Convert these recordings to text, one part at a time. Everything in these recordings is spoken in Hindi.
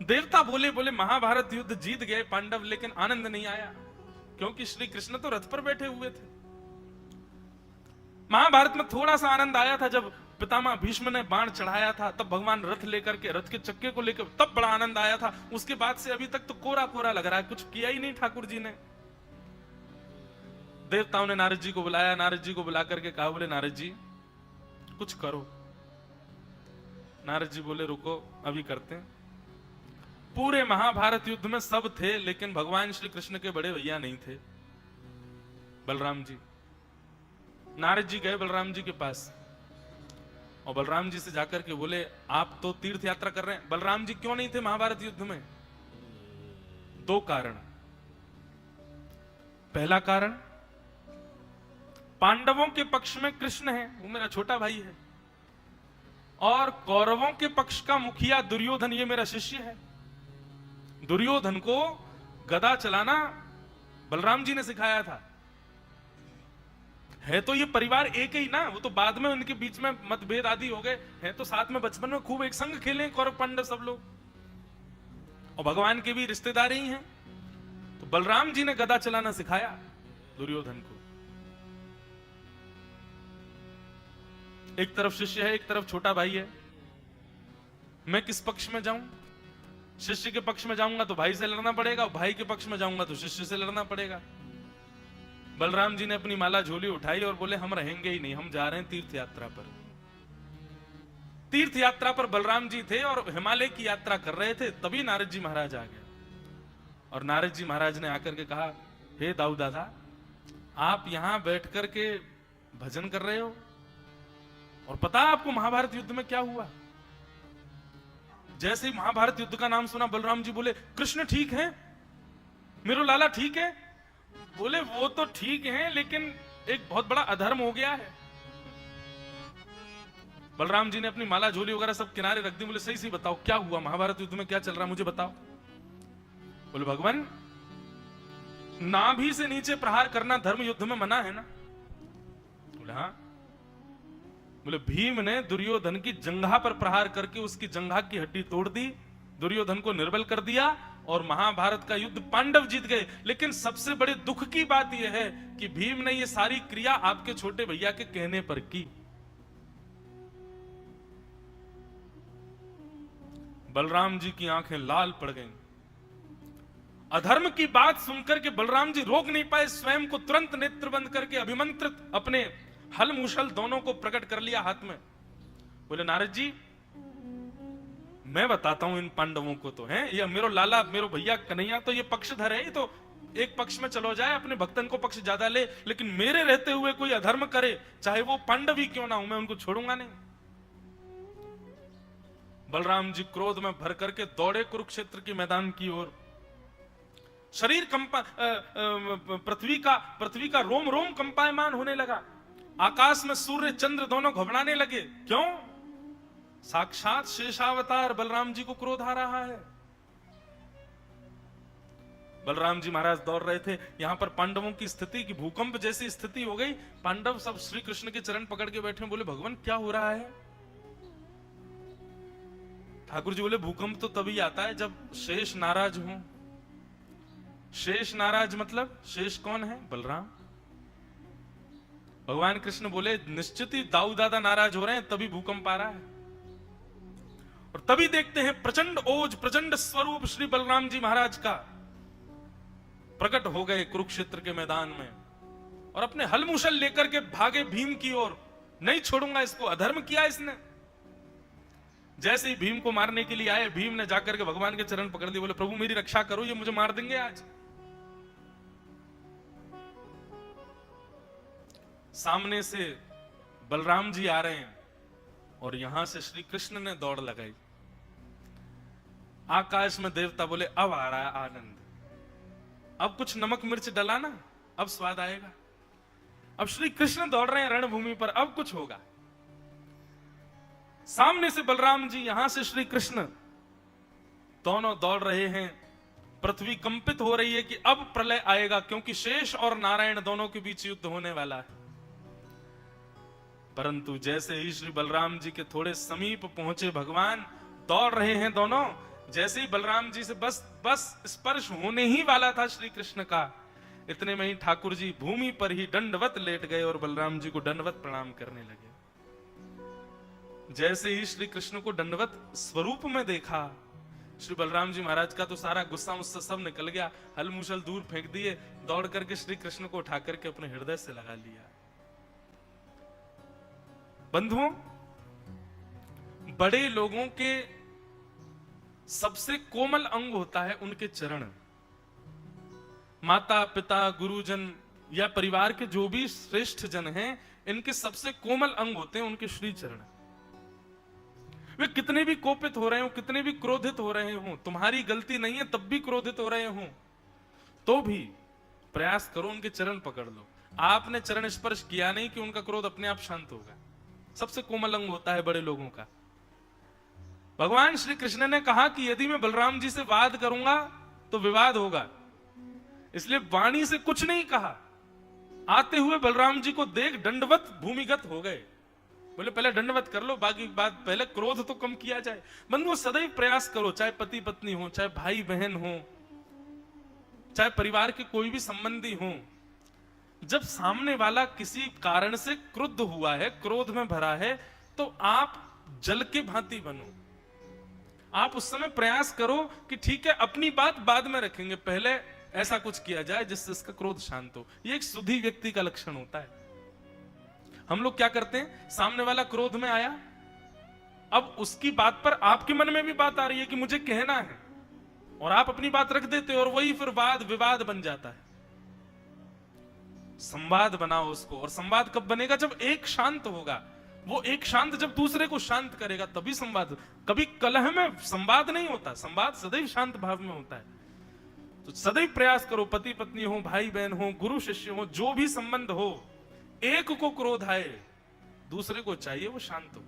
देवता बोले बोले महाभारत युद्ध जीत गए पांडव, लेकिन आनंद नहीं आया, क्योंकि श्री कृष्ण तो रथ पर बैठे हुए थे। महाभारत में थोड़ा सा आनंद आया था जब पितामह भीष्म ने बाण चढ़ाया था, तब भगवान रथ लेकर के, रथ के चक्के को लेकर, तब बड़ा आनंद आया था। उसके बाद से अभी तक तो कोरा कोरा लग रहा है, कुछ किया ही नहीं ठाकुर जी ने। देवताओं ने नारद जी को बुलाया, नारद जी को बुला करके कहा, बोले नारद जी कुछ करो। नारद जी बोले रुको अभी करते हैं। पूरे महाभारत युद्ध में सब थे, लेकिन भगवान श्री कृष्ण के बड़े भैया नहीं थे, बलराम जी। नारद जी गए बलराम जी के पास और बलराम जी से जाकर के बोले आप तो तीर्थ यात्रा कर रहे हैं। बलराम जी क्यों नहीं थे महाभारत युद्ध में? दो कारण। पहला कारण, पांडवों के पक्ष में कृष्ण है, वो मेरा छोटा भाई है, और कौरवों के पक्ष का मुखिया दुर्योधन, ये मेरा शिष्य है। दुर्योधन को गदा चलाना बलराम जी ने सिखाया था। है तो ये परिवार एक ही ना, वो तो बाद में उनके बीच में मतभेद आदि हो गए हैं, तो साथ में बचपन में खूब एक संग खेले कौरव पांडव सब लोग, और भगवान के भी रिश्तेदार ही हैं। तो बलराम जी ने गदा चलाना सिखाया दुर्योधन को। एक तरफ शिष्य है, एक तरफ छोटा भाई है। मैं किस पक्ष में जाऊं? शिष्य के पक्ष में जाऊंगा तो भाई से लड़ना पड़ेगा, भाई के पक्ष में जाऊंगा तो शिष्य से लड़ना पड़ेगा। बलराम जी ने अपनी माला झोली उठाई और बोले हम रहेंगे ही नहीं, हम जा रहे हैं तीर्थ यात्रा पर। तीर्थ यात्रा पर बलराम जी थे और हिमालय की यात्रा कर रहे थे, तभी नारद जी महाराज आ गए। और नारद जी महाराज ने आकर के कहा, हे दाऊ दादा, आप यहां बैठ करके भजन कर रहे हो, और पता आपको महाभारत युद्ध में क्या हुआ? जैसे ही महाभारत युद्ध का नाम सुना, बलराम जी बोले कृष्ण ठीक है, मेरो लाला ठीक है? बोले वो तो ठीक है, लेकिन एक बहुत बड़ा अधर्म हो गया है। बलराम जी ने अपनी माला झोली वगैरह सब किनारे रख दी। बोले सही सही बताओ क्या हुआ, महाभारत युद्ध में क्या चल रहा है, मुझे बताओ। बोले भगवान, नाभि से नीचे प्रहार करना धर्म युद्ध में मना है ना? बोले हाँ। बोले भीम ने दुर्योधन की जंघा पर प्रहार करके उसकी जंघा की हड्डी तोड़ दी, दुर्योधन को निर्बल कर दिया, और महाभारत का युद्ध पांडव जीत गए। लेकिन सबसे बड़े दुख की बात यह है कि भीम ने यह सारी क्रिया आपके छोटे भैया के कहने पर की। बलराम जी की आंखें लाल पड़ गईं। अधर्म की बात सुनकर के बलराम जी रोक नहीं पाए, स्वयं को तुरंत नेत्र बंद करके अभिमंत्रित अपने हल मुशल दोनों को प्रकट कर लिया हाथ में। बोले नारद जी, मैं बताता हूं इन पांडवों को तो है, ये मेरो लाला मेरो भैया कन्हैया तो ये पक्षधर है, ये तो एक पक्ष में चलो जाए, अपने भक्तन को पक्ष ज्यादा ले, लेकिन मेरे रहते हुए कोई अधर्म करे, चाहे वो पांडव ही क्यों ना हो, मैं उनको छोड़ूंगा नहीं। बलराम जी क्रोध में भर करके दौड़े कुरुक्षेत्र के मैदान की ओर। शरीर पृथ्वी का रोम रोम कंपायमान होने लगा। आकाश में सूर्य चंद्र दोनों घबराने लगे। क्यों? साक्षात शेषावतार बलराम जी को क्रोध आ रहा है। बलराम जी महाराज दौड़ रहे थे, यहां पर पांडवों की स्थिति की भूकंप जैसी स्थिति हो गई। पांडव सब श्री कृष्ण के चरण पकड़ के बैठे, बोले भगवान क्या हो रहा है? ठाकुर जी बोले भूकंप तो तभी आता है जब शेष नाराज हो। शेष नाराज मतलब शेष कौन है? बलराम। भगवान कृष्ण बोले निश्चित ही दाऊ दादा नाराज हो रहे हैं, तभी भूकंप आ रहा है। और तभी देखते हैं प्रचंड ओज, प्रचंड स्वरूप श्री बलराम जी महाराज का प्रकट हो गए कुरुक्षेत्र के मैदान में, और अपने हलमुशल लेकर के भागे भीम की ओर। नहीं छोड़ूंगा इसको, अधर्म किया इसने। जैसे ही भीम को मारने के लिए आए, भीम ने जाकर के भगवान के चरण पकड़ दिए, बोले प्रभु मेरी रक्षा करो, ये मुझे मार देंगे आज। सामने से बलराम जी आ रहे हैं और यहां से श्री कृष्ण ने दौड़ लगाई। आकाश में देवता बोले अब आ रहा है आनंद, अब कुछ नमक मिर्च डला ना, अब स्वाद आएगा। अब श्री कृष्ण दौड़ रहे हैं रणभूमि पर, अब कुछ होगा। सामने से बलराम जी, यहां से श्री कृष्ण, दोनों दौड़ रहे हैं। पृथ्वी कंपित हो रही है कि अब प्रलय आएगा, क्योंकि शेष और नारायण दोनों के बीच युद्ध होने वाला है। परंतु जैसे ही श्री बलराम जी के थोड़े समीप पहुंचे भगवान, दौड़ रहे हैं दोनों, जैसे ही बलराम जी से बस स्पर्श होने ही वाला था श्री कृष्ण का, इतने में ही ठाकुर जी भूमि पर ही दंडवत लेट गए और बलराम जी को दंडवत प्रणाम करने लगे। जैसे ही श्री कृष्ण को दंडवत स्वरूप में देखा, श्री बलराम जी महाराज का तो सारा गुस्सा मुस्सा सब निकल गया, हल मूसल दूर फेंक दिए, दौड़ करके श्री कृष्ण को उठा करके अपने हृदय से लगा लिया। बंधुओं, बड़े लोगों के सबसे कोमल अंग होता है उनके चरण। माता पिता गुरुजन या परिवार के जो भी श्रेष्ठ जन हैं, इनके सबसे कोमल अंग होते हैं उनके श्री चरण। वे कितने भी कोपित हो रहे हो, कितने भी क्रोधित हो रहे हो, तुम्हारी गलती नहीं है तब भी क्रोधित हो रहे हो, तो भी प्रयास करो उनके चरण पकड़ लो। आपने चरण स्पर्श किया नहीं कि उनका क्रोध अपने आप शांत होगा। सबसे कोमल अंग होता है बड़े लोगों का। भगवान श्री कृष्ण ने कहा कि यदि मैं बलराम जी से वाद करूंगा तो विवाद होगा, इसलिए वाणी से कुछ नहीं कहा। आते हुए बलराम जी को देख दंडवत भूमिगत हो गए। बोले पहले दंडवत कर लो, बाकी बात पहले क्रोध तो कम किया जाए। बंधुओं, सदैव प्रयास करो, चाहे पति पत्नी हो, चाहे भाई बहन हो, चाहे परिवार के कोई भी संबंधी हो, जब सामने वाला किसी कारण से क्रुद्ध हुआ है, क्रोध में भरा है, तो आप जल के भांति बनो। आप उस समय प्रयास करो कि ठीक है अपनी बात बाद में रखेंगे, पहले ऐसा कुछ किया जाए जिससे इसका क्रोध शांत हो। यह एक शुद्धि व्यक्ति का लक्षण होता है। हम लोग क्या करते हैं, सामने वाला क्रोध में आया, अब उसकी बात पर आपके मन में भी बात आ रही है कि मुझे कहना है, और आप अपनी बात रख देते हो और वही फिर वाद विवाद बन जाता है। संवाद बनाओ उसको, और संवाद कब बनेगा, जब एक शांत होगा। वो एक शांत जब दूसरे को शांत करेगा तभी संवाद। कभी कलह में संवाद नहीं होता, संवाद सदैव शांत भाव में होता है। तो सदैव प्रयास करो, पति पत्नी हो, भाई बहन हो, गुरु शिष्य हो, जो भी संबंध हो, एक को क्रोध आए, दूसरे को चाहिए वो शांत हो।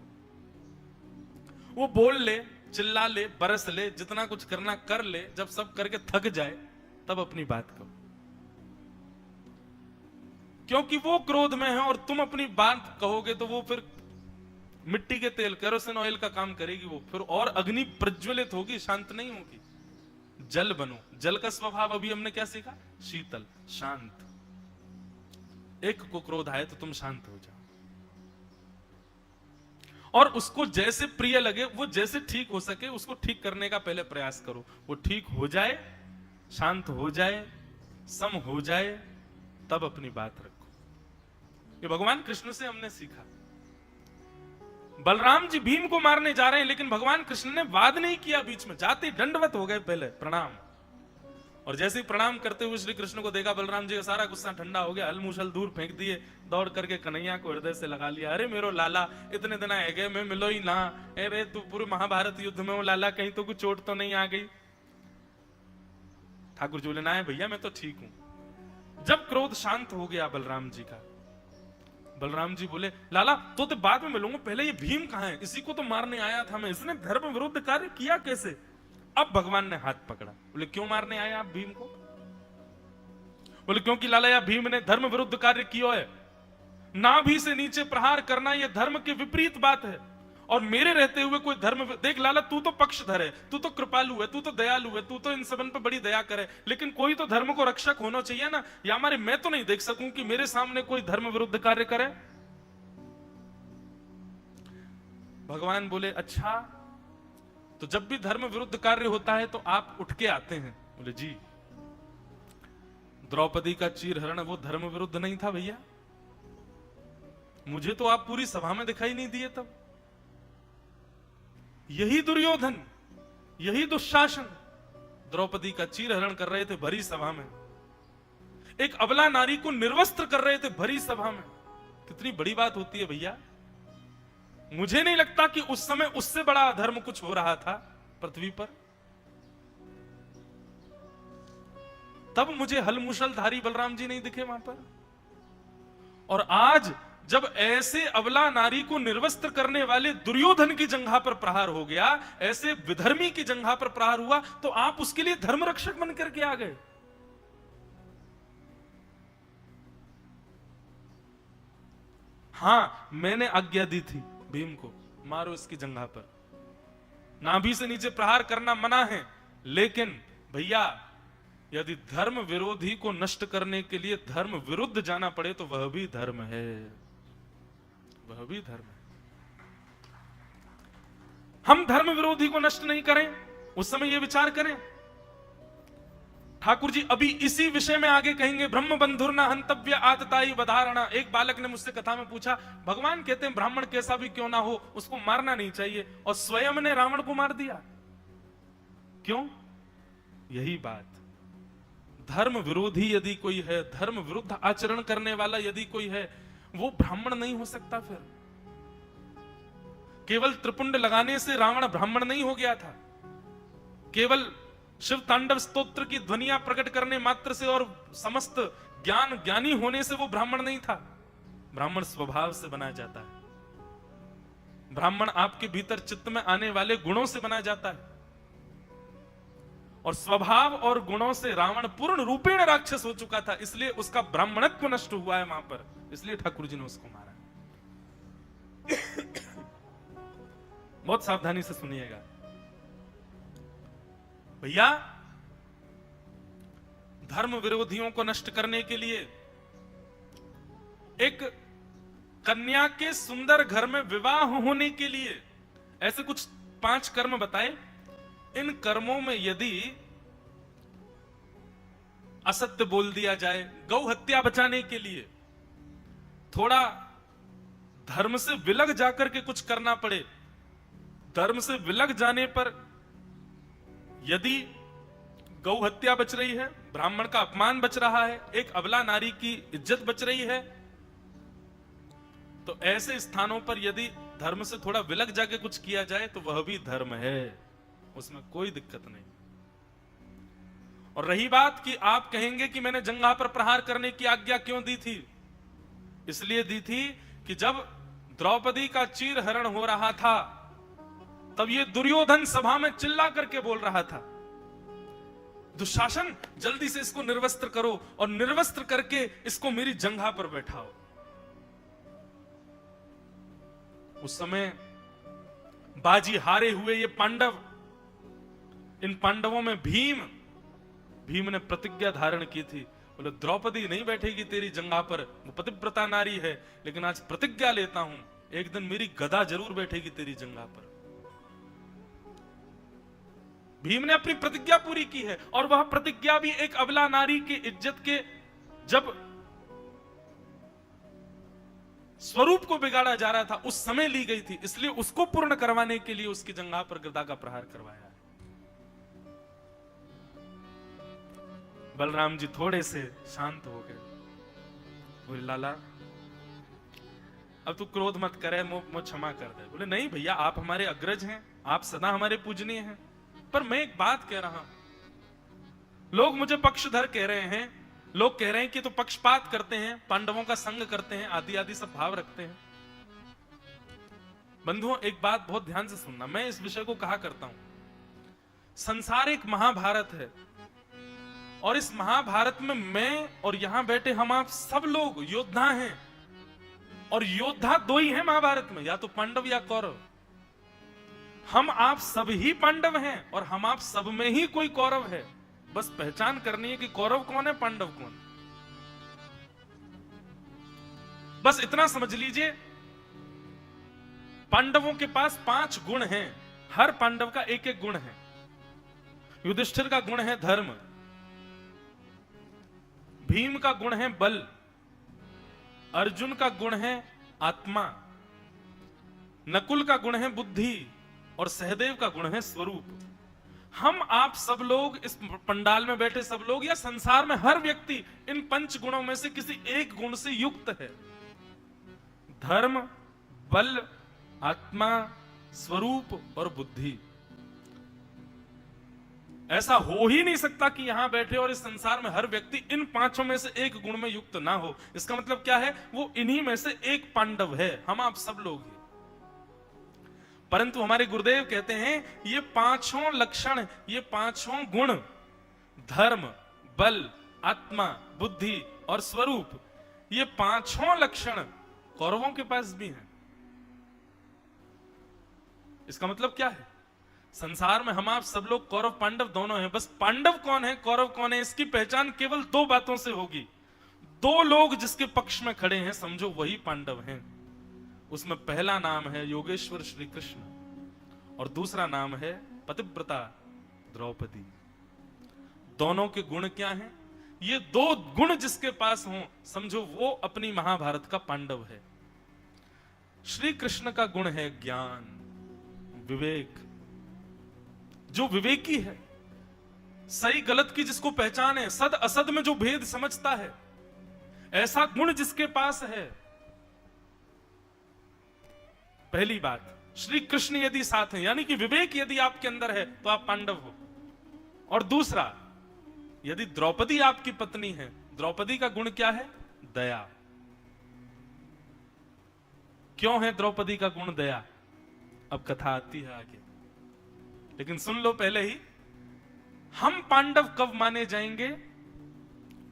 वो बोल ले, चिल्ला ले, बरस ले, जितना कुछ करना कर ले, जब सब करके थक जाए तब अपनी बात कहो। क्योंकि वो क्रोध में है और तुम अपनी बात कहोगे तो वो फिर मिट्टी के तेल, केरोसिन ऑयल का काम करेगी, वो फिर और अग्नि प्रज्वलित होगी, शांत नहीं होगी। जल बनो। जल का स्वभाव अभी हमने क्या सीखा, शीतल शांत। एक को क्रोध आए तो तुम शांत हो जाओ, और उसको जैसे प्रिय लगे, वो जैसे ठीक हो सके उसको ठीक करने का पहले प्रयास करो। वो ठीक हो जाए, शांत हो जाए, सम हो जाए, तब अपनी बात रखो। ये भगवान कृष्ण से हमने सीखा। बलराम जी भीम को मारने जा रहे हैं, लेकिन भगवान कृष्ण ने वाद नहीं किया, बीच में जाते दंडवत हो गए, पहले प्रणाम। और जैसे ही प्रणाम करते हुए श्री कृष्ण को देखा, बलराम जी का सारा गुस्सा ठंडा हो गया, हल मूसल दूर फेंक दिए, दौड़ करके कन्हैया को हृदय से लगा लिया। अरे मेरो लाला, इतने दिन आए गए, मैं मिलो ही ना। अरे तू पूरे महाभारत युद्ध में हो लाला, कहीं तो कुछ चोट तो नहीं आ गई। ठाकुर जी बोले ना है भैया, मैं तो ठीक हूं। जब क्रोध शांत हो गया बलराम जी का, बलराम जी बोले लाला तो बाद में मिलूंगा, पहले ये भीम कहां है, इसी को तो मारने आया था मैं, इसने धर्म विरुद्ध कार्य किया कैसे। अब भगवान ने हाथ पकड़ा। बोले क्यों मारने आए आप भीम को। बोले क्योंकि लाला या भीम ने धर्म विरुद्ध कार्य किया है। नाभि से नीचे प्रहार करना यह धर्म के विपरीत बात है, और मेरे रहते हुए कोई धर्म। देख लाला, तू तो पक्षधर है, तू तो कृपालु है, तू तो दयालु है, तू तो इन सबन पर बड़ी दया करे, लेकिन कोई तो धर्म को रक्षक होना चाहिए ना। या हमारे मैं तो नहीं देख सकूं कि मेरे सामने कोई धर्म विरुद्ध कार्य करे। भगवान बोले अच्छा, तो जब भी धर्म विरुद्ध कार्य होता है तो आप उठ के आते हैं। बोले जी, द्रौपदी का चीरहरण वो धर्म विरुद्ध नहीं था भैया, मुझे तो आप पूरी सभा में दिखाई नहीं दिए तब। यही दुर्योधन, यही दुशासन द्रौपदी का चीरहरण कर रहे थे भरी सभा में, एक अबला नारी को निर्वस्त्र कर रहे थे भरी सभा में। कितनी बड़ी बात होती है भैया। मुझे नहीं लगता कि उस समय उससे बड़ा अधर्म कुछ हो रहा था पृथ्वी पर। तब मुझे हलमुशलधारी बलराम जी नहीं दिखे वहां पर। और आज जब ऐसे अबला नारी को निर्वस्त्र करने वाले दुर्योधन की जंघा पर प्रहार हो गया, ऐसे विधर्मी की जंघा पर प्रहार हुआ, तो आप उसके लिए धर्म रक्षक बन करके आ गए। हां, मैंने आज्ञा दी थी भीम को, मारो इसकी जंघा पर, नाभि से नीचे प्रहार करना मना है, लेकिन भैया यदि धर्म विरोधी को नष्ट करने के लिए धर्म विरुद्ध जाना पड़े तो वह भी धर्म है, वह भी धर्म है। हम धर्म विरोधी को नष्ट नहीं करें, उस समय यह विचार करें। ठाकुर जी अभी इसी विषय में आगे कहेंगे, ब्रह्म बंधुर्ना हंतव्य आतताई बधारणा। एक बालक ने मुझसे कथा में पूछा, भगवान कहते हैं ब्राह्मण कैसा भी क्यों ना हो उसको मारना नहीं चाहिए, और स्वयं ने रावण को मार दिया, क्यों? यही बात, धर्म विरोधी यदि कोई है, धर्म विरुद्ध आचरण करने वाला यदि कोई है, वो ब्राह्मण नहीं हो सकता। फिर केवल त्रिपुंड लगाने से रावण ब्राह्मण नहीं हो गया था, केवल शिव तांडव स्तोत्र की ध्वनियां प्रकट करने मात्र से और समस्त ज्ञानी होने से वो ब्राह्मण नहीं था। ब्राह्मण स्वभाव से बनाया जाता है, ब्राह्मण आपके भीतर चित्त में आने वाले गुणों से बनाया जाता है, और स्वभाव और गुणों से रावण पूर्ण रूपेण राक्षस हो चुका था, इसलिए उसका ब्राह्मणत्व नष्ट हुआ है वहां पर, इसलिए ठाकुर जी ने उसको मारा। बहुत सावधानी से सुनिएगा भैया, धर्म विरोधियों को नष्ट करने के लिए एक कन्या के सुंदर घर में विवाह होने के लिए ऐसे कुछ 5 कर्म बताए। इन कर्मों में यदि असत्य बोल दिया जाए, गौ हत्या बचाने के लिए थोड़ा धर्म से विलग जाकर के कुछ करना पड़े, धर्म से विलग जाने पर यदि गौ हत्या बच रही है, ब्राह्मण का अपमान बच रहा है, एक अबला नारी की इज्जत बच रही है, तो ऐसे स्थानों पर यदि धर्म से थोड़ा विलग जाके कुछ किया जाए तो वह भी धर्म है, उसमें कोई दिक्कत नहीं। और रही बात कि आप कहेंगे कि मैंने जंघा पर प्रहार करने की आज्ञा क्यों दी थी, इसलिए दी थी कि जब द्रौपदी का चीरहरण हो रहा था तब ये दुर्योधन सभा में चिल्ला करके बोल रहा था, दुशासन जल्दी से इसको निर्वस्त्र करो और निर्वस्त्र करके इसको मेरी जंघा पर बैठाओ। उस समय बाजी हारे हुए ये पांडव, इन पांडवों में भीम ने प्रतिज्ञा धारण की थी, बोले द्रौपदी नहीं बैठेगी तेरी जंघा पर, वो पतिव्रता नारी है, लेकिन आज प्रतिज्ञा लेता हूं एक दिन मेरी गदा जरूर बैठेगी तेरी जंघा पर। भीम ने अपनी प्रतिज्ञा पूरी की है, और वह प्रतिज्ञा भी एक अबला नारी की इज्जत के जब स्वरूप को बिगाड़ा जा रहा था उस समय ली गई थी, इसलिए उसको पूर्ण करवाने के लिए उसकी जंघा पर गदा का प्रहार करवाया। बलराम जी थोड़े से शांत हो गए, बोले लाला अब तू क्रोध मत करे, मुझे क्षमा कर दे। बोले नहीं भैया, आप हमारे अग्रज हैं, आप सदा हमारे पूजनीय हैं, पर मैं एक बात कह रहा हूं, लोग मुझे पक्षधर कह रहे हैं, लोग कह रहे हैं कि तो पक्षपात करते हैं, पांडवों का संग करते हैं, आदि आदि सब भाव रखते हैं। बंधुओं एक बात बहुत ध्यान से सुनना, मैं इस विषय को कहा करता हूं, संसार एक महाभारत है, और इस महाभारत में मैं और यहां बैठे हम आप सब लोग योद्धा हैं, और योद्धा 2 ही हैं महाभारत में, या तो पांडव या कौरव। हम आप सब ही पांडव हैं और हम आप सब में ही कोई कौरव है, बस पहचान करनी है कि कौरव कौन है, पांडव कौन। बस इतना समझ लीजिए, पांडवों के पास 5 गुण हैं, हर पांडव का एक एक गुण है। युधिष्ठिर का गुण है धर्म, भीम का गुण है बल, अर्जुन का गुण है आत्मा, नकुल का गुण है बुद्धि, और सहदेव का गुण है स्वरूप। हम आप सब लोग, इस पंडाल में बैठे सब लोग, या संसार में हर व्यक्ति इन 5 गुणों में से किसी एक गुण से युक्त है। धर्म, बल, आत्मा, स्वरूप और बुद्धि। ऐसा हो ही नहीं सकता कि यहां बैठे और इस संसार में हर व्यक्ति इन 5 में से एक गुण में युक्त ना हो। इसका मतलब क्या है, वो इन्हीं में से एक पांडव है, हम आप सब लोग ही। परंतु हमारे गुरुदेव कहते हैं ये 5 लक्षण, ये 5 गुण, धर्म, बल, आत्मा, बुद्धि और स्वरूप, ये 5 लक्षण कौरवों के पास भी हैं। इसका मतलब क्या है, संसार में हम आप सब लोग कौरव पांडव दोनों हैं, बस पांडव कौन है कौरव कौन है इसकी पहचान केवल दो बातों से होगी। दो लोग जिसके पक्ष में खड़े हैं समझो वही पांडव हैं। उसमें पहला नाम है योगेश्वर श्री कृष्ण और दूसरा नाम है पतिव्रता द्रौपदी। दोनों के गुण क्या हैं? ये दो गुण जिसके पास हों समझो वो अपनी महाभारत का पांडव है। श्री कृष्ण का गुण है ज्ञान, विवेक, जो विवेकी है, सही गलत की जिसको पहचान है, सद असद में जो भेद समझता है, ऐसा गुण जिसके पास है। पहली बात, श्री कृष्ण यदि साथ हैं यानी कि विवेक यदि आपके अंदर है तो आप पांडव हो। और दूसरा, यदि द्रौपदी आपकी पत्नी है, द्रौपदी का गुण क्या है? दया। क्यों है द्रौपदी का गुण दया? अब कथा आती है आगे, लेकिन सुन लो पहले ही, हम पांडव कब माने जाएंगे?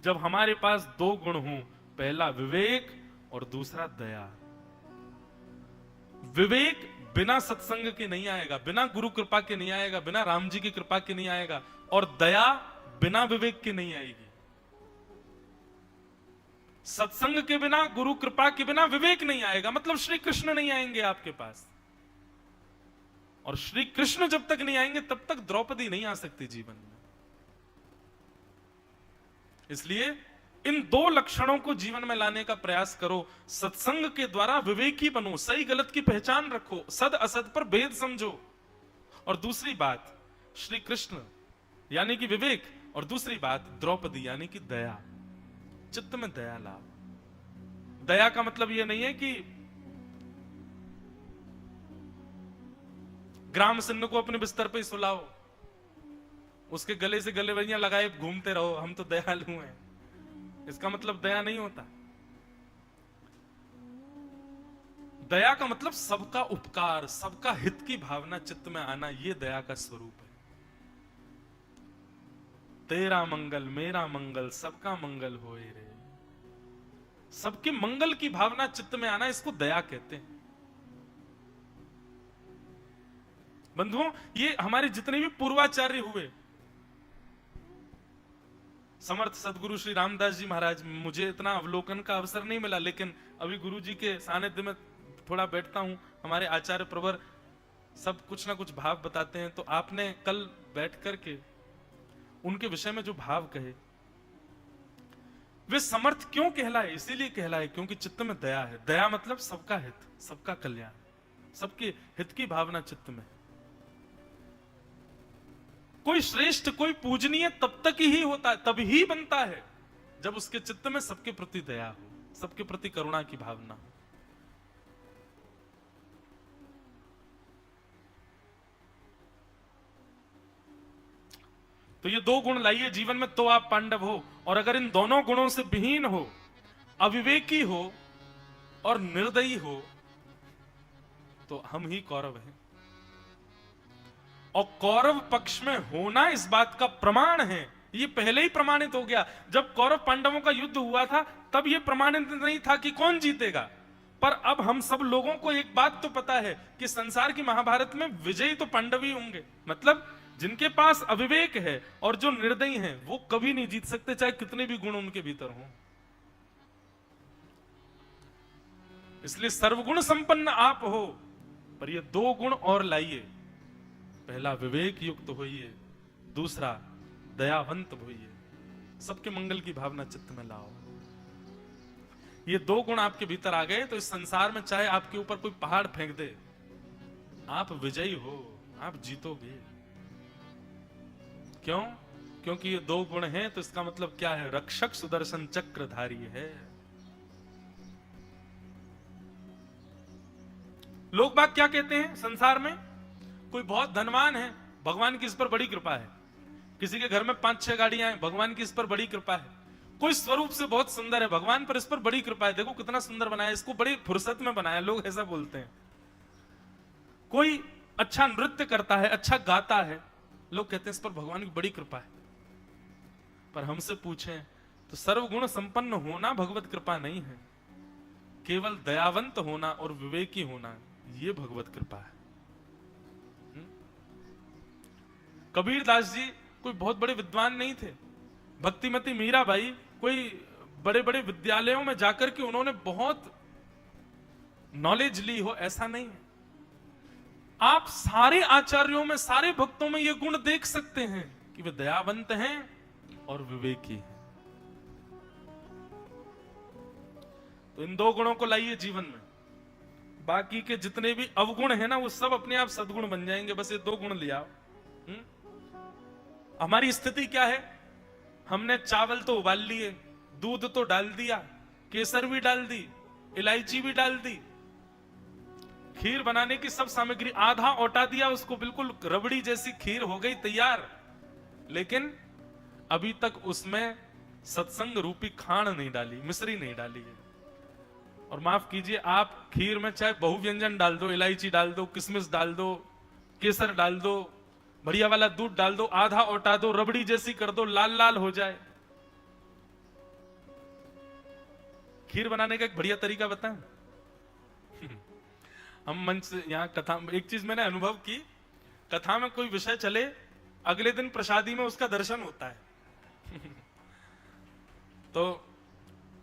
जब हमारे पास दो गुण हों, पहला विवेक और दूसरा दया। विवेक बिना सत्संग के नहीं आएगा, बिना गुरु कृपा के नहीं आएगा, बिना राम जी की कृपा के नहीं आएगा, और दया बिना विवेक के नहीं आएगी। सत्संग के बिना, गुरु कृपा के बिना विवेक नहीं आएगा, मतलब श्री कृष्ण नहीं आएंगे आपके पास। और श्री कृष्ण जब तक नहीं आएंगे तब तक द्रौपदी नहीं आ सकती जीवन में। इसलिए इन दो लक्षणों को जीवन में लाने का प्रयास करो। सत्संग के द्वारा विवेकी बनो, सही गलत की पहचान रखो, सद असद पर भेद समझो। और दूसरी बात श्री कृष्ण यानी कि विवेक, और दूसरी बात द्रौपदी यानी कि दया। चित्त में दया लाओ। दया का मतलब यह नहीं है कि ग्राम सिन्न को अपने बिस्तर पे सुलाओ, उसके गले से गलेवैया लगाए घूमते रहो, हम तो दयालु हैं। इसका मतलब दया नहीं होता। दया का मतलब सबका उपकार, सबका हित की भावना चित्त में आना, यह दया का स्वरूप है। तेरा मंगल मेरा मंगल सबका मंगल होए रे, सबके मंगल की भावना चित्त में आना, इसको दया कहते हैं। बंधुओं, ये हमारे जितने भी पूर्वाचार्य हुए, समर्थ सदगुरु श्री रामदास जी महाराज, मुझे इतना अवलोकन का अवसर नहीं मिला, लेकिन अभी गुरु जी के सानिध्य में थोड़ा बैठता हूं। हमारे आचार्य प्रवर सब कुछ ना कुछ भाव बताते हैं, तो आपने कल बैठ करके उनके विषय में जो भाव कहे, वे समर्थ क्यों कहलाए? इसीलिए कहलाए क्योंकि चित्त में दया है। दया मतलब सबका हित, सबका कल्याण, सबके हित की भावना चित्त में। कोई श्रेष्ठ, कोई पूजनीय तब तक ही होता है, तब ही बनता है जब उसके चित्त में सबके प्रति दया हो, सबके प्रति करुणा की भावना हो। तो ये दो गुण लाइए जीवन में तो आप पांडव हो। और अगर इन दोनों गुणों से विहीन हो, अविवेकी हो और निर्दयी हो, तो हम ही कौरव हैं। और कौरव पक्ष में होना इस बात का प्रमाण है, ये पहले ही प्रमाणित हो गया। जब कौरव पांडवों का युद्ध हुआ था तब ये प्रमाणित नहीं था कि कौन जीतेगा, पर अब हम सब लोगों को एक बात तो पता है कि संसार की महाभारत में विजयी तो पांडव ही होंगे। मतलब जिनके पास अविवेक है और जो निर्दयी हैं वो कभी नहीं जीत सकते, चाहे कितने भी गुण उनके भीतर हों। इसलिए सर्वगुण संपन्न आप हो, पर ये दो गुण और लाइए। पहला विवेक युक्त होइए, दूसरा दयावंत होइए, सबके मंगल की भावना चित्त में लाओ। ये दो गुण आपके भीतर आ गए तो इस संसार में चाहे आपके ऊपर कोई पहाड़ फेंक दे, आप विजयी हो, आप जीतोगे। क्यों? क्योंकि ये दो गुण हैं, तो इसका मतलब क्या है? रक्षक सुदर्शन चक्रधारी है। लोग बाग क्या कहते हैं संसार में? कोई बहुत धनवान है, भगवान की इस पर बड़ी कृपा है। किसी के घर में 5-6 गाड़ियां हैं, भगवान की इस पर बड़ी कृपा है। कोई स्वरूप से बहुत सुंदर है, भगवान पर इस पर बड़ी कृपा है, देखो कितना सुंदर बनाया, इसको बड़ी फुर्सत में बनाया, लोग ऐसा बोलते हैं। कोई अच्छा नृत्य करता है, अच्छा गाता है, लोग कहते हैं इस पर भगवान की बड़ी कृपा है। पर हमसे पूछें तो सर्वगुण संपन्न होना भगवत कृपा नहीं है, केवल दयावंत होना और विवेकी होना ये भगवत कृपा है। कबीरदास जी कोई बहुत बड़े विद्वान नहीं थे। भक्तिमती मीराबाई कोई बड़े बड़े विद्यालयों में जाकर के उन्होंने बहुत नॉलेज ली हो, ऐसा नहीं है। आप सारे आचार्यों में, सारे भक्तों में ये गुण देख सकते हैं कि वे दयावंत हैं और विवेकी हैं। तो इन दो गुणों को लाइए जीवन में, बाकी के जितने भी अवगुण है ना वो सब अपने आप सद्गुण बन जाएंगे। बस ये दो गुण लिया। हमारी स्थिति क्या है? हमने चावल तो उबाल लिए, दूध तो डाल दिया, केसर भी डाल दी, इलायची भी डाल दी, खीर बनाने की सब सामग्री आधा औटा दिया, उसको बिल्कुल रबड़ी जैसी खीर हो गई तैयार। लेकिन अभी तक उसमें सत्संग रूपी खांड नहीं डाली, मिश्री नहीं डाली है। और माफ कीजिए, आप खीर में चाहे बहुव्यंजन डाल दो, इलायची डाल दो, किशमिश डाल दो, केसर डाल दो, बढ़िया वाला दूध डाल दो, आधा औटा दो, रबड़ी जैसी कर दो, लाल लाल हो जाए। खीर बनाने का एक बढ़िया तरीका बताएं। हम मंच से यहाँ कथा, एक चीज मैंने अनुभव की, कथा में कोई विषय चले, अगले दिन प्रसादी में उसका दर्शन होता है। तो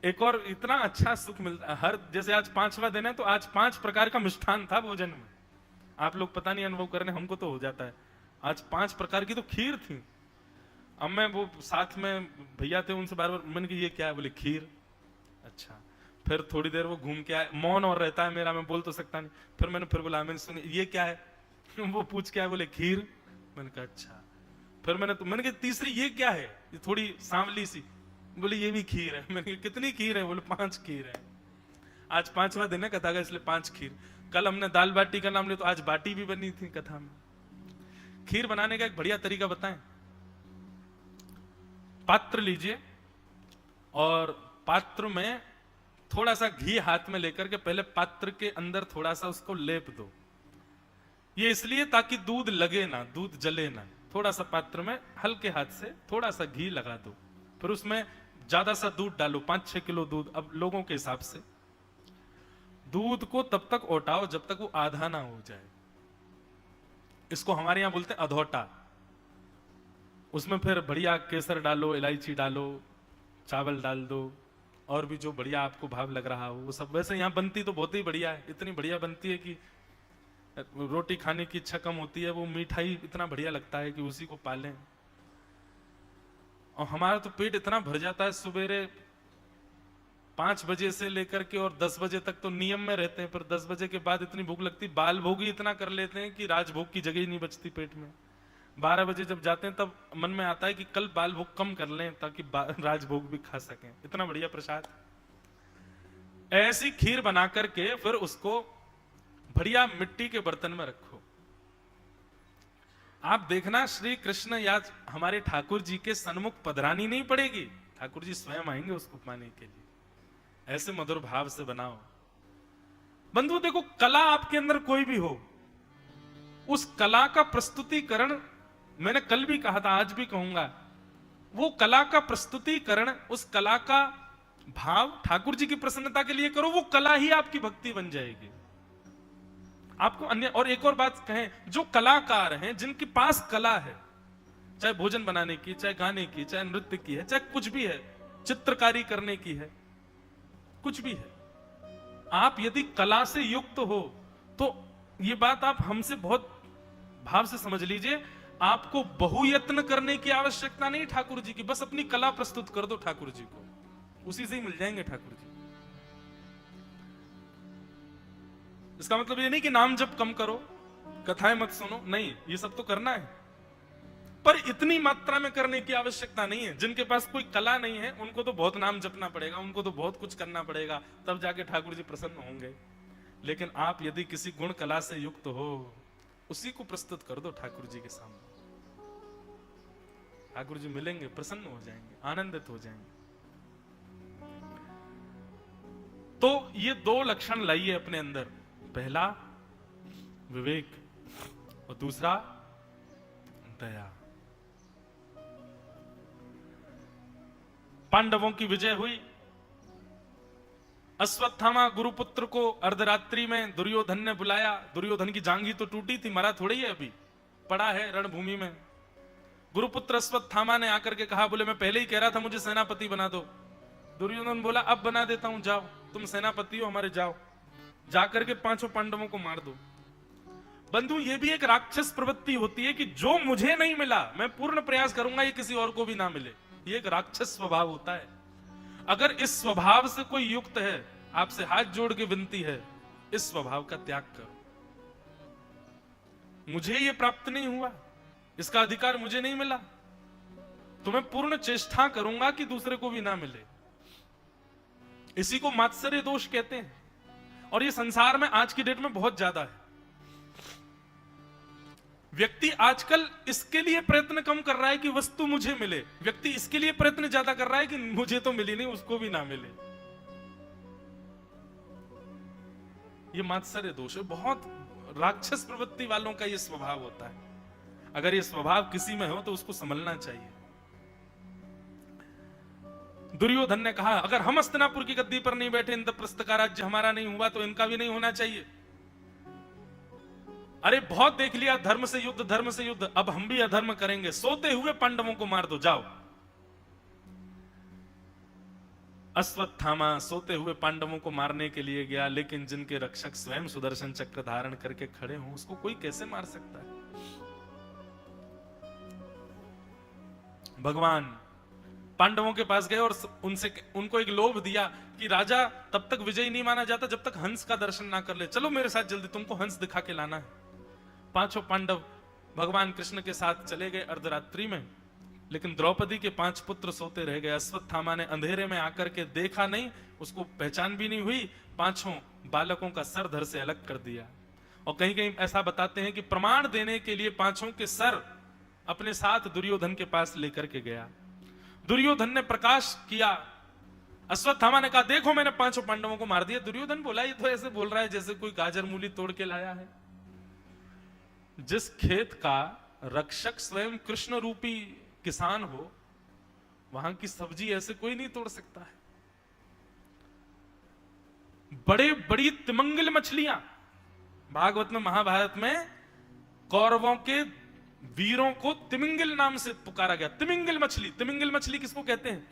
एक और इतना अच्छा सुख मिलता है। हर जैसे आज 5वां दिन है तो आज 5 प्रकार का मिष्ठान था भोजन में। आप लोग पता नहीं अनुभव करने, हमको तो हो जाता है। आज 5 प्रकार की तो खीर थी। अब मैं वो साथ में भैया थे, उनसे बार बार मैंने कहा ये क्या है? बोले खीर। अच्छा, फिर थोड़ी देर वो घूम के आए, मौन और रहता है मेरा, मैं बोल तो सकता नहीं। फिर मैंने मैंने सुनी ये क्या है? वो पूछ के आए, बोले खीर। मैंने कहा अच्छा। फिर मैंने कहा तीसरी ये क्या है? ये थोड़ी सांवली सी। बोले ये भी खीर है। मैंने कहा कितनी खीर है? बोले 5 खीर है। आज 5वां दिन है कथा का, इसलिए 5 खीर। कल हमने दाल बाटी का नाम लिया तो आज बाटी भी बनी थी कथा में। खीर बनाने का एक बढ़िया तरीका बताएं। पात्र लीजिए और पात्र में थोड़ा सा घी हाथ में लेकर के पहले पात्र के अंदर थोड़ा सा उसको लेप दो। ये इसलिए ताकि दूध लगे ना, दूध जले ना। थोड़ा सा पात्र में हल्के हाथ से थोड़ा सा घी लगा दो, फिर उसमें ज्यादा सा दूध डालो, 5-6 किलो दूध, अब लोगों के हिसाब से। दूध को तब तक औटाओ जब तक वो आधा ना हो जाए। इसको हमारे यहां बोलते हैं अधौटा। उसमें फिर बढ़िया केसर डालो, इलायची डालो, चावल डाल दो, और भी जो बढ़िया आपको भाव लग रहा हो वो सब। वैसे यहाँ बनती तो बहुत ही बढ़िया है, इतनी बढ़िया बनती है कि रोटी खाने की इच्छा कम होती है। वो मिठाई इतना बढ़िया लगता है कि उसी को पालें। और हमारा तो पेट इतना भर जाता है, सुबेरे 5 बजे से लेकर के और 10 बजे तक तो नियम में रहते हैं, पर 10 बजे के बाद इतनी भूख लगती, बाल भोग ही इतना कर लेते हैं कि राजभोग की जगह ही नहीं बचती पेट में। 12 बजे जब जाते हैं तब मन में आता है कि कल बाल भोग कम कर लें ताकि राजभोग भी खा सकें। इतना बढ़िया प्रसाद। ऐसी खीर बना करके फिर उसको बढ़िया मिट्टी के बर्तन में रखो। आप देखना श्री कृष्ण या हमारे ठाकुर जी के सन्मुख पधरानी नहीं पड़ेगी, ठाकुर जी स्वयं आएंगे उसको पाने के लिए। ऐसे मधुर भाव से बनाओ। बंधु देखो, कला आपके अंदर कोई भी हो, उस कला का प्रस्तुतिकरण, मैंने कल भी कहा था, आज भी कहूंगा, वो कला का प्रस्तुतिकरण, उस कला का भाव ठाकुर जी की प्रसन्नता के लिए करो, वो कला ही आपकी भक्ति बन जाएगी। आपको अन्य, और एक और बात कहें, जो कलाकार हैं, जिनके पास कला है, चाहे भोजन बनाने की, चाहे गाने की, चाहे नृत्य की है, चाहे कुछ भी है, चित्रकारी करने की है, कुछ भी है, आप यदि कला से युक्त हो तो ये बात आप हमसे बहुत भाव से समझ लीजिए, आपको बहुयत्न करने की आवश्यकता नहीं ठाकुर जी की। बस अपनी कला प्रस्तुत कर दो ठाकुर जी को, उसी से ही मिल जाएंगे ठाकुर जी। इसका मतलब ये नहीं कि नाम जप कम करो, कथाएं मत सुनो, नहीं, ये सब तो करना है, पर इतनी मात्रा में करने की आवश्यकता नहीं है। जिनके पास कोई कला नहीं है उनको तो बहुत नाम जपना पड़ेगा, उनको तो बहुत कुछ करना पड़ेगा, तब जाके ठाकुर जी प्रसन्न होंगे। लेकिन आप यदि किसी गुण कला से युक्त हो, उसी को प्रस्तुत कर दो ठाकुर जी के सामने। ठाकुर जी मिलेंगे, प्रसन्न हो जाएंगे, आनंदित हो जाएंगे। तो ये 2 लक्षण लाइए अपने अंदर, पहला विवेक और दूसरा दया। पांडवों की विजय हुई, अश्वत्थामा गुरुपुत्र को अर्धरात्रि में दुर्योधन ने बुलाया। दुर्योधन की जांघी तो टूटी थी, मरा थोड़ी है, अभी पड़ा है रणभूमि में। गुरुपुत्र अश्वत्थामा ने आकर के कहा, बोले मैं पहले ही कह रहा था मुझे सेनापति बना दो। दुर्योधन बोला अब बना देता हूं, जाओ तुम सेनापति हो हमारे, जाओ जाकर के 5 पांडवों को मार दो। बंधु, ये भी एक राक्षस प्रवृत्ति होती है कि जो मुझे नहीं मिला मैं पूर्ण प्रयास करूंगा ये किसी और को भी ना मिले। ये एक राक्षस स्वभाव होता है। अगर इस स्वभाव से कोई युक्त है, आपसे हाथ जोड़ के विनती है, इस स्वभाव का त्याग करो। मुझे ये प्राप्त नहीं हुआ, इसका अधिकार मुझे नहीं मिला, तो मैं पूर्ण चेष्टा करूंगा कि दूसरे को भी ना मिले। इसी को मात्सर्य दोष कहते हैं, और ये संसार में आज की डेट में बहुत ज्यादा है। व्यक्ति आजकल इसके लिए प्रयत्न कम कर रहा है कि वस्तु मुझे मिले, व्यक्ति इसके लिए प्रयत्न ज्यादा कर रहा है कि मुझे तो मिली नहीं, उसको भी ना मिले। ये मात्सर्य दोष है। बहुत राक्षस प्रवृत्ति वालों का ये स्वभाव होता है। अगर ये स्वभाव किसी में हो तो उसको संभलना चाहिए। दुर्योधन ने कहा, अगर हम हस्तिनापुर की गद्दी पर नहीं बैठे, इंद्रप्रस्थ का राज्य हमारा नहीं हुआ, तो इनका भी नहीं होना चाहिए। अरे बहुत देख लिया, धर्म से युद्ध, धर्म से युद्ध, अब हम भी अधर्म करेंगे, सोते हुए पांडवों को मार दो, जाओ। अश्वत्थामा सोते हुए पांडवों को मारने के लिए गया, लेकिन जिनके रक्षक स्वयं सुदर्शन चक्र धारण करके खड़े हों, उसको कोई कैसे मार सकता है? भगवान पांडवों के पास गए और उनको एक लोभ दिया कि राजा तब तक विजयी नहीं माना जाता जब तक हंस का दर्शन ना कर ले। चलो मेरे साथ जल्दी, तुमको हंस दिखा के लाना है। 5 पांडव भगवान कृष्ण के साथ चले गए अर्धरात्रि में, लेकिन द्रौपदी के 5 पुत्र सोते रह गए। अश्वत्थामा ने अंधेरे में आकर के देखा नहीं, उसको पहचान भी नहीं हुई, 5 बालकों का सर धड़ से अलग कर दिया। और कहीं कहीं ऐसा बताते हैं कि प्रमाण देने के लिए 5 के सर अपने साथ दुर्योधन के पास लेकर के गया। दुर्योधन ने प्रकाश किया। अश्वत्थामा ने कहा, देखो मैंने 5 पांडवों को मार दिया। दुर्योधन बोला, ये तो ऐसे बोल रहा है जैसे कोई गाजर मूली तोड़ के लाया है। जिस खेत का रक्षक स्वयं कृष्ण रूपी किसान हो, वहां की सब्जी ऐसे कोई नहीं तोड़ सकता है। बड़े बड़ी तिमिंगल मछलियां, भागवत में महाभारत में कौरवों के वीरों को तिमिंगल नाम से पुकारा गया। तिमिंगल मछली, तिमिंगल मछली किसको कहते हैं?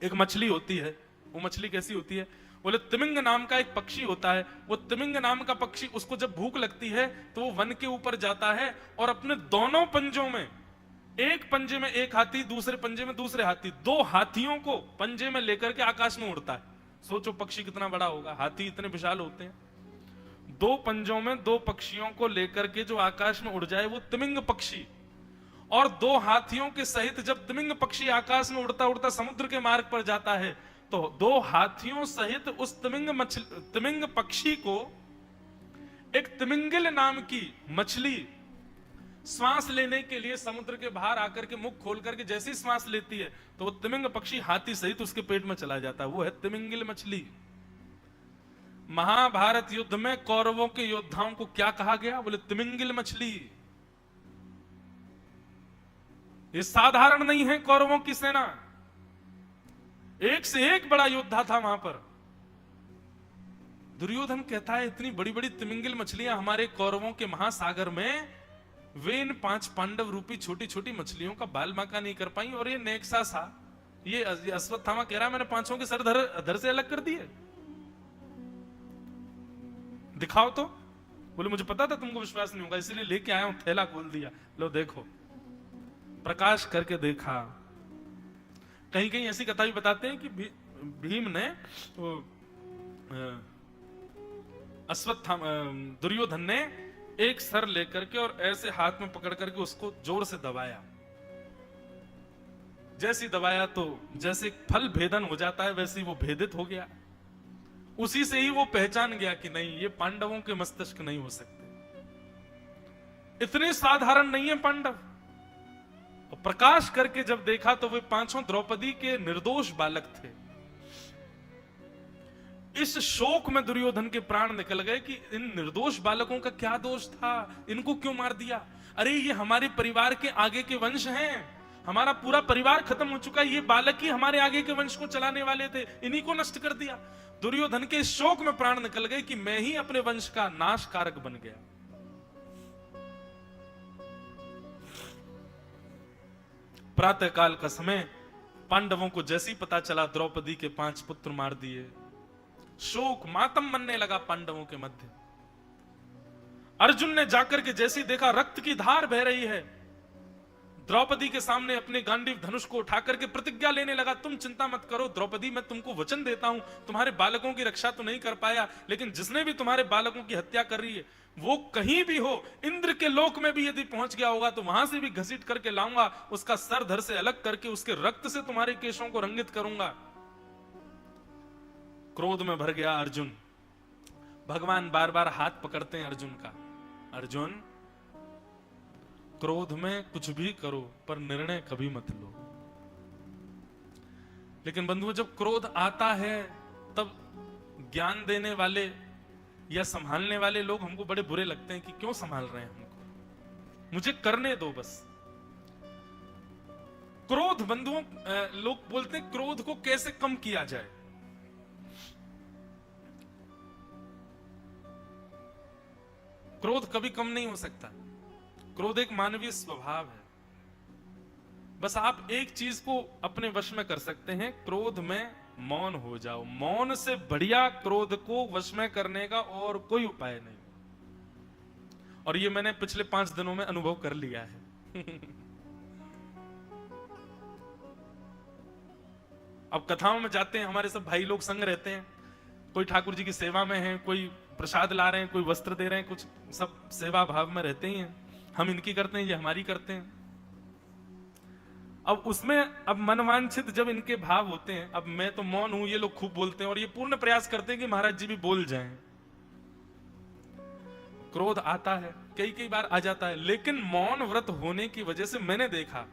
एक मछली होती है, वो मछली कैसी होती है? बोले तिमिंग नाम का एक पक्षी होता है। वो तिमिंग नाम का पक्षी, उसको जब भूख लगती है तो वो वन के ऊपर जाता है और अपने दोनों पंजों में, एक पंजे में एक हाथी, दूसरे पंजे में दूसरे हाथी, 2 हाथियों को पंजे में लेकर के आकाश में उड़ता है। सोचो पक्षी कितना बड़ा होगा, हाथी इतने विशाल होते हैं। 2 पंजों में 2 पक्षियों को लेकर के जो आकाश में उड़ जाए वो तिमिंग पक्षी, और 2 हाथियों के सहित जब तिमिंग पक्षी आकाश में उड़ता उड़ता समुद्र के मार्ग पर जाता है, तो 2 हाथियों सहित उस तिमिंग पक्षी को एक तिमिंगल नाम की मछली श्वास लेने के लिए समुद्र के बाहर आकर के मुख खोल करके जैसी श्वास लेती है, तो वो तिमिंग पक्षी हाथी सहित उसके पेट में चला जाता है। वो है तिमिंगल मछली। महाभारत युद्ध में कौरवों के योद्धाओं को क्या कहा गया? बोले तिमिंगल मछली। ये साधारण नहीं है कौरवों की सेना, एक से एक बड़ा योद्धा था वहां पर। दुर्योधन कहता है, इतनी बड़ी बड़ी तिमिंगल मछलियां हमारे कौरवों के महासागर में, वे इन 5 पांडव रूपी छोटी छोटी मछलियों का बाल बांका नहीं कर पाई, और ये नेक्सा सा, ये अश्वत्थामा कह रहा है मैंने 5 के सर धड़ से अलग कर दिए। दिखाओ तो। बोले मुझे पता था तुमको विश्वास नहीं होगा, इसलिए लेके आया हूं, थैला खोल दिया, लो देखो। प्रकाश करके देखा। कहीं कहीं ऐसी कथा भी बताते हैं कि भीम ने दुर्योधन ने एक सर लेकर के और ऐसे हाथ में पकड़ करके उसको जोर से दबाया। जैसे दबाया तो जैसे फल भेदन हो जाता है वैसे वो भेदित हो गया। उसी से ही वो पहचान गया कि नहीं, ये पांडवों के मस्तिष्क नहीं हो सकते, इतने साधारण नहीं है पांडव। और प्रकाश करके जब देखा तो वे 5 द्रौपदी के निर्दोष बालक थे। इस शोक में दुर्योधन के प्राण निकल गए कि इन निर्दोष बालकों का क्या दोष था, इनको क्यों मार दिया? अरे ये हमारे परिवार के आगे के वंश हैं, हमारा पूरा परिवार खत्म हो चुका है, ये बालक ही हमारे आगे के वंश को चलाने वाले थे, इन्हीं को नष्ट कर दिया। दुर्योधन के शोक में प्राण निकल गए कि मैं ही अपने वंश का नाश कारक बन गया। प्रातः काल का समय, पांडवों को जैसे ही पता चला द्रौपदी के 5 पुत्र मार दिए, शोक मातम बनने लगा पांडवों के मध्य। अर्जुन ने जाकर के जैसे ही देखा रक्त की धार बह रही है, द्रौपदी के सामने अपने गांडीव धनुष को उठाकर के प्रतिज्ञा लेने लगा, तुम चिंता मत करो द्रौपदी, मैं तुमको वचन देता हूं, तुम्हारे बालकों की रक्षा तो नहीं कर पाया, लेकिन जिसने भी तुम्हारे बालकों की हत्या कर रही है वो कहीं भी हो, इंद्र के लोक में भी यदि पहुंच गया होगा तो वहां से भी घसीट करके लाऊंगा, उसका सर धड़ से अलग करके उसके रक्त से तुम्हारे केशों को रंगित करूंगा। क्रोध में भर गया अर्जुन। भगवान बार बार हाथ पकड़ते हैं अर्जुन का, अर्जुन क्रोध में कुछ भी करो पर निर्णय कभी मत लो। लेकिन बंधुओं, जब क्रोध आता है तब ज्ञान देने वाले या संभालने वाले लोग हमको बड़े बुरे लगते हैं कि क्यों संभाल रहे हैं हमको, मुझे करने दो बस। क्रोध बंधुओं, लोग बोलते हैं क्रोध को कैसे कम किया जाए। क्रोध कभी कम नहीं हो सकता। क्रोध एक मानवीय स्वभाव है। बस आप एक चीज को अपने वश में कर सकते हैं, क्रोध में मौन हो जाओ। मौन से बढ़िया क्रोध को वश में करने का और कोई उपाय नहीं। और ये मैंने पिछले 5 दिनों में अनुभव कर लिया है। अब कथाओं में जाते हैं, हमारे सब भाई लोग संग रहते हैं, कोई ठाकुर जी की सेवा में है, कोई प्रसाद ला रहे हैं, कोई वस्त्र दे रहे हैं, कुछ सब सेवा भाव में रहते ही हैं। हम इनकी करते हैं, ये हमारी करते हैं। अब उसमें अब मनवांछित जब इनके भाव होते हैं, अब मैं तो मौन हूं, ये लोग खूब बोलते हैं और ये पूर्ण प्रयास करते हैं कि महाराज जी भी बोल जाएं। क्रोध आता है, कई बार आ जाता है, लेकिन मौन व्रत होने की वजह से मैंने देखा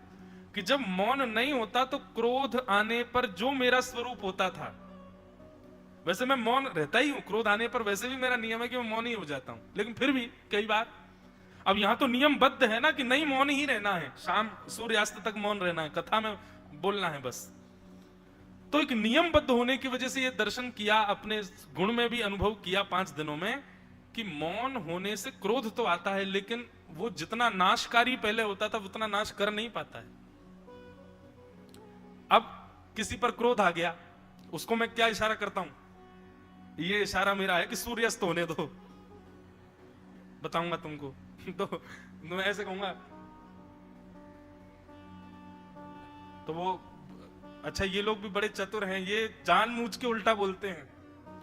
कि जब मौन नहीं होता तो क्रोध आने पर जो मेरा स्वरूप होता था, वैसे मैं मौन रहता ही हूं, क्रोध आने पर वैसे भी मेरा नियम है कि मैं मौन ही हो जाता हूं, लेकिन फिर भी कई बार, अब यहां तो नियमबद्ध है ना कि नहीं मौन ही रहना है, शाम सूर्यास्त तक मौन रहना है, कथा में बोलना है बस। तो एक नियमबद्ध होने की वजह से ये दर्शन किया, अपने गुण में भी अनुभव किया 5 दिनों में कि मौन होने से क्रोध तो आता है, लेकिन वो जितना नाशकारी पहले होता था उतना नाश कर नहीं पाता है। अब किसी पर क्रोध आ गया, उसको मैं क्या इशारा करता हूं, ये इशारा मेरा है कि सूर्यास्त होने दो, बताऊंगा तुमको। तो मैं ऐसे कहूंगा तो वो, अच्छा ये लोग भी बड़े चतुर हैं, ये जानबूझ के उल्टा बोलते हैं,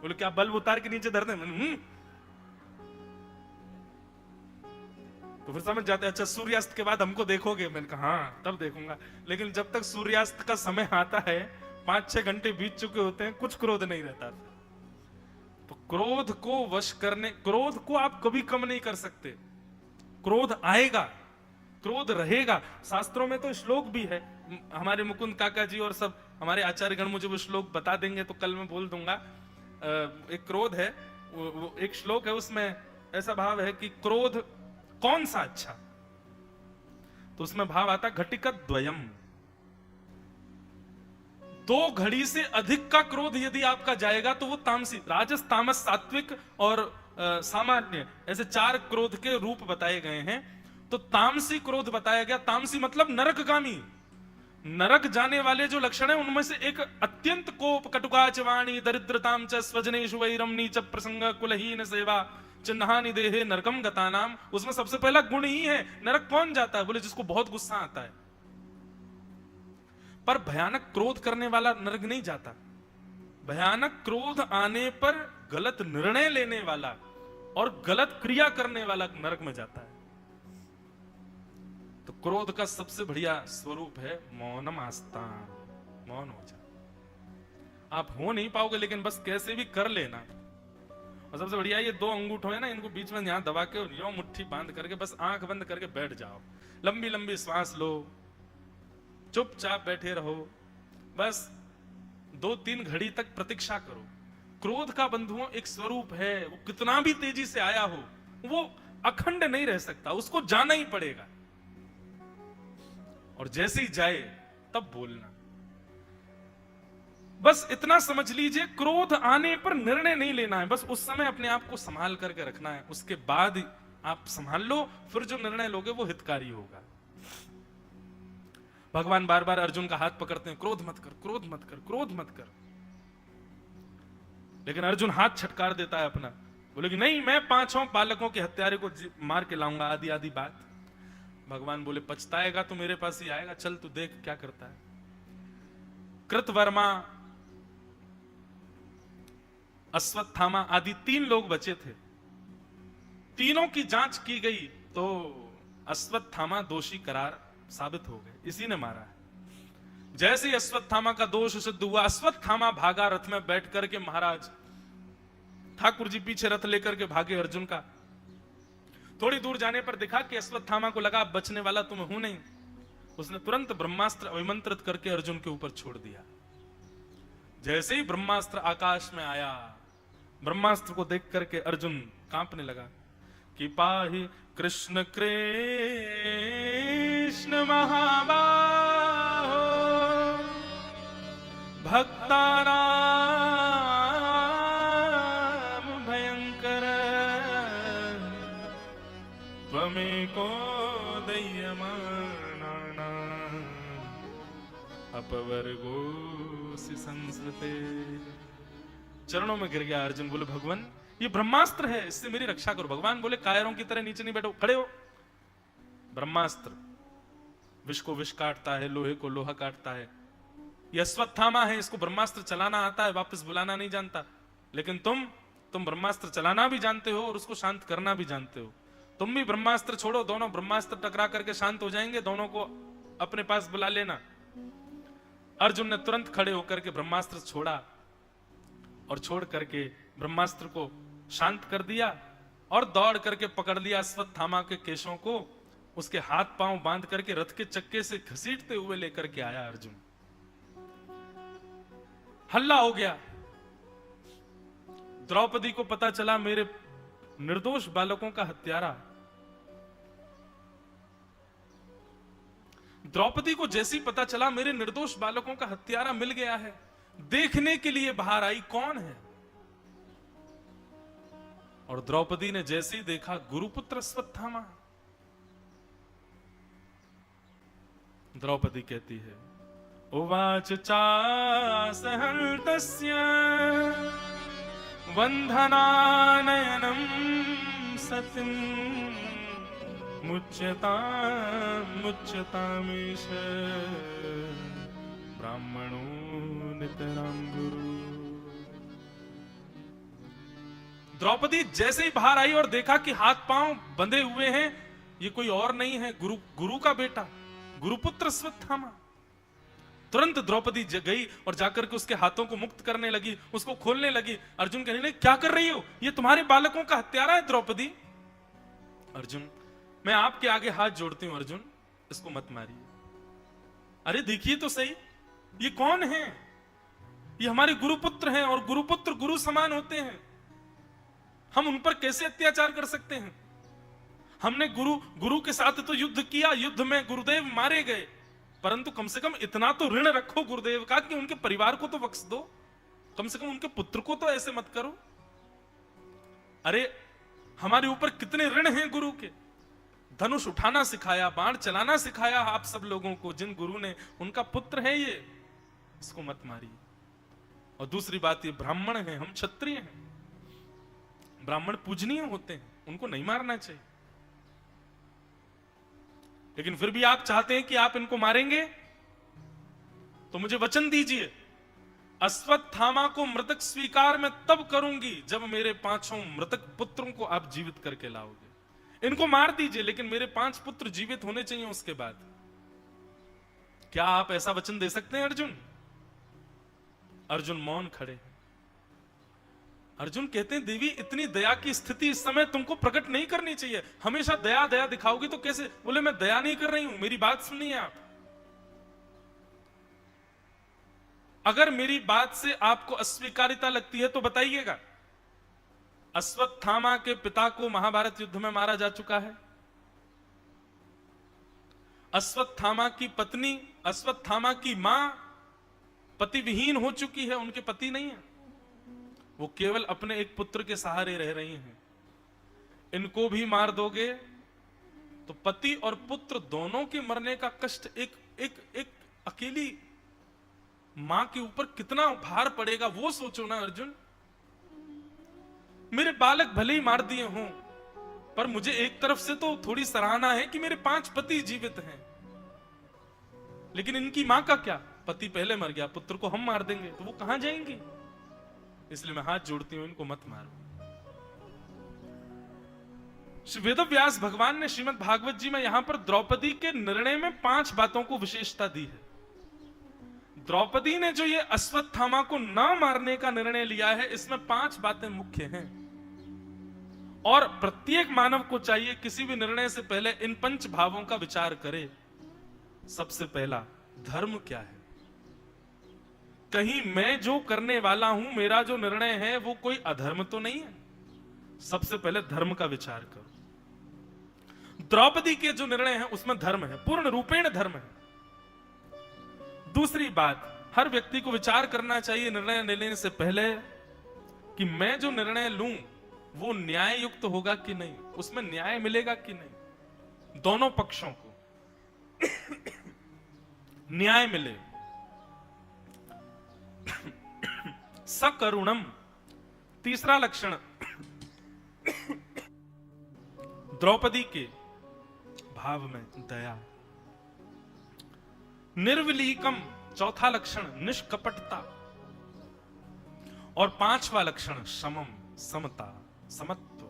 बोले क्या बल्ब उतार के नीचे धरते हैं। तो फिर समझ जाते, अच्छा सूर्यास्त के बाद हमको देखोगे, मैंने कहा हाँ तब देखूंगा। लेकिन जब तक सूर्यास्त का समय आता है, 5-6 घंटे बीत चुके होते हैं, कुछ क्रोध नहीं रहता। तो क्रोध को वश करने, क्रोध को आप कभी कम नहीं कर सकते। क्रोध आएगा, क्रोध रहेगा। शास्त्रों में तो श्लोक भी है, हमारे मुकुंद काका जी और सब हमारे आचार्यगण मुझे वो श्लोक बता देंगे तो कल मैं बोल दूंगा। एक क्रोध है, वो एक श्लोक है, उसमें ऐसा भाव है कि क्रोध कौन सा अच्छा, तो उसमें भाव आता घटिकत द्वयम, 2 घड़ी से अधिक का क्रोध यदि आपका जाएगा तो वो तामसी, राजस तामस सात्विक और सामान्य, ऐसे 4 क्रोध के रूप बताए गए हैं। तो तामसी क्रोध बताया गया, तामसी मतलब नरकगामी, नरक जाने वाले जो लक्षण है उनमें से एक अत्यंत कोप, कटुकाच वाणी, दरिद्रताम च स्वजनेषु वैरम नीच प्रसंग कुलहीन सेवा चिन्हानि देहे नरकम गतानाम। उसमें सबसे पहला गुण ही है, नरक कौन जाता है, बोले जिसको बहुत गुस्सा आता है। पर भयानक क्रोध करने वाला नरक नहीं जाता। भयानक क्रोध आने पर गलत निर्णय लेने वाला और गलत क्रिया करने वाला नरक में जाता है। तो क्रोध का सबसे बढ़िया स्वरूप है मौनम आस्तान, मौन हो जा। आप हो नहीं पाओगे, लेकिन बस कैसे भी कर लेना। और सबसे बढ़िया ये 2 अंगूठों है ना, इनको बीच में यहां दबा के यो मुट्ठी बांध करके बस आंख बंद करके बैठ जाओ, लंबी लंबी श्वास लो, चुपचाप बैठे रहो, बस 2-3 घड़ी तक प्रतीक्षा करो। क्रोध का बंधुओं एक स्वरूप है, वो कितना भी तेजी से आया हो वो अखंड नहीं रह सकता, उसको जाना ही पड़ेगा। और जैसे ही जाए तब बोलना। बस इतना समझ लीजिए, क्रोध आने पर निर्णय नहीं लेना है, बस उस समय अपने आप को संभाल करके रखना है। उसके बाद आप संभाल लो, फिर जो निर्णय लोगे वो हितकारी होगा। भगवान बार बार अर्जुन का हाथ पकड़ते हैं, क्रोध मत कर, क्रोध मत कर, क्रोध मत कर। लेकिन अर्जुन हाथ छटकार देता है अपना, बोले कि नहीं, मैं 5 बालकों के हत्यारे को मार के लाऊंगा, आदि आदि बात। भगवान बोले पछताएगा तो मेरे पास ही आएगा, चल तू देख क्या करता है। कृतवर्मा, अश्वत्थामा आदि 3 लोग बचे थे। तीनों की जांच की गई तो अश्वत्थामा दोषी करार साबित हो गए, इसी ने मारा है। जैसे ही अश्वत्थामा का दोष सिद्ध हुआ, अश्वत्थामा भागा रथ में बैठ करके, महाराज ठाकुर जी पीछे रथ लेकर के भागे अर्जुन का। थोड़ी दूर जाने पर देखा कि अश्वत्थामा को लगा बचने वाला तुम हूं नहीं, उसने तुरंत ब्रह्मास्त्र अभिमंत्रित करके अर्जुन के ऊपर छोड़ दिया। जैसे ही ब्रह्मास्त्र आकाश में आया, ब्रह्मास्त्र को देख करके अर्जुन कांपने लगा कि पाहि कृष्ण कृष्ण महाबाहो भक्तानाम भयंकर त्वमेको दय्यमानानां अपवर्गोऽसि संस्कृते। चरणों में गिर गया अर्जुन, बोले भगवान ये ब्रह्मास्त्र है, इससे मेरी रक्षा करो। भगवान बोले कायरों की तरह नीचे नहीं बैठो, खड़े हो। ब्रह्मास्त्र विष को विष काटता है, लोहे को लोहा काटता है। ये अश्वत्थामा है, इसको ब्रह्मास्त्र चलाना आता है, वापस बुलाना नहीं जानता। लेकिन तुम ब्रह्मास्त्र चलाना भी जानते हो और उसको शांत करना भी जानते हो। तुम भी ब्रह्मास्त्र छोड़ो, दोनों ब्रह्मास्त्र टकरा करके शांत हो जाएंगे, दोनों को अपने पास बुला लेना। अर्जुन ने तुरंत खड़े होकर के ब्रह्मास्त्र छोड़ा और छोड़ करके ब्रह्मास्त्र को शांत कर दिया और दौड़ करके पकड़ लिया अश्वत्थामा के केशों को, उसके हाथ पांव बांध करके रथ के चक्के से घसीटते हुए लेकर के आया अर्जुन। हल्ला हो गया। द्रौपदी को पता चला मेरे निर्दोष बालकों का हत्यारा। द्रौपदी को जैसे ही पता चला मेरे निर्दोष बालकों का हत्यारा मिल गया है, देखने के लिए बाहर आई कौन है। और द्रौपदी ने जैसे ही देखा गुरुपुत्र अश्वत्थामा। द्रौपदी कहती है उवाच चासहन्तस्य वंधनानयनम सतिं मुच्यतामीश ब्राह्मणो नितरां गुरु। द्रौपदी जैसे ही बाहर आई और देखा कि हाथ पांव बंधे हुए हैं, ये कोई और नहीं है, गुरु का बेटा गुरुपुत्र अश्वत्थामा। तुरंत द्रौपदी गई और जाकर के उसके हाथों को मुक्त करने लगी, उसको खोलने लगी। अर्जुन कहने लगे क्या कर रही हो, ये तुम्हारे बालकों का हत्यारा है द्रौपदी। अर्जुन मैं आपके आगे हाथ जोड़ती हूं अर्जुन, इसको मत मारिए। अरे देखिए तो सही ये कौन है, ये हमारे गुरुपुत्र हैं और गुरुपुत्र गुरु समान होते हैं, हम उन पर कैसे अत्याचार कर सकते हैं। हमने गुरु के साथ तो युद्ध किया, युद्ध में गुरुदेव मारे गए, परंतु कम से कम इतना तो ऋण रखो गुरुदेव का कि उनके परिवार को तो बख्श दो, कम से कम उनके पुत्र को तो ऐसे मत करो। अरे हमारे ऊपर कितने ऋण हैं गुरु के। धनुष उठाना सिखाया, बाण चलाना सिखाया आप सब लोगों को, जिन गुरु ने, उनका पुत्र है ये, इसको मत मारिए। और दूसरी बात, ये ब्राह्मण है, हम क्षत्रिय हैं, ब्राह्मण पूजनीय होते हैं, उनको नहीं मारना चाहिए। लेकिन फिर भी आप चाहते हैं कि आप इनको मारेंगे, तो मुझे वचन दीजिए अश्वत्थामा को मृतक स्वीकार मैं तब करूंगी जब मेरे 5 मृतक पुत्रों को आप जीवित करके लाओगे। इनको मार दीजिए लेकिन मेरे 5 पुत्र जीवित होने चाहिए उसके बाद। क्या आप ऐसा वचन दे सकते हैं अर्जुन? अर्जुन मौन खड़े। अर्जुन कहते हैं देवी इतनी दया की स्थिति इस समय तुमको प्रकट नहीं करनी चाहिए, हमेशा दया दया दिखाओगी तो कैसे। बोले मैं दया नहीं कर रही हूं, मेरी बात सुनिए आप। अगर मेरी बात से आपको अस्वीकारिता लगती है तो बताइएगा। अश्वत्थामा के पिता को महाभारत युद्ध में मारा जा चुका है। अश्वत्थामा की पत्नी, अश्वत्थामा की मां पति विहीन हो चुकी है, उनके पति नहीं है, वो केवल अपने एक पुत्र के सहारे रह रही हैं। इनको भी मार दोगे तो पति और पुत्र दोनों के मरने का कष्ट एक अकेली मां के ऊपर कितना भार पड़ेगा वो सोचो ना अर्जुन। मेरे बालक भले ही मार दिए हों, पर मुझे एक तरफ से तो थोड़ी सराहना है कि मेरे 5 पति जीवित हैं, लेकिन इनकी मां का क्या? पति पहले मर गया, पुत्र को हम मार देंगे तो वो कहां जाएंगी? इसलिए मैं हाथ जोड़ती हूं, इनको मत मारो। श्री वेदव्यास भगवान ने श्रीमद् भागवत जी में यहां पर द्रौपदी के निर्णय में 5 बातों को विशेषता दी है। द्रौपदी ने जो ये अश्वत्थामा को न मारने का निर्णय लिया है, इसमें 5 बातें मुख्य हैं, और प्रत्येक मानव को चाहिए किसी भी निर्णय से पहले इन 5 भावों का विचार करे। सबसे पहला, धर्म क्या है? कहीं मैं जो करने वाला हूं, मेरा जो निर्णय है वो कोई अधर्म तो नहीं है? सबसे पहले धर्म का विचार करो। द्रौपदी के जो निर्णय है उसमें धर्म है, पूर्ण रूपेण धर्म है। दूसरी बात, हर व्यक्ति को विचार करना चाहिए निर्णय लेने से पहले कि मैं जो निर्णय लूं वो न्याय युक्त होगा कि नहीं, उसमें न्याय मिलेगा कि नहीं, दोनों पक्षों को न्याय मिले। सकरुणम, तीसरा लक्षण द्रौपदी के भाव में दया। निर्विलीकम, चौथा लक्षण निष्कपटता, और 5वां लक्षण समम, समता, समत्व।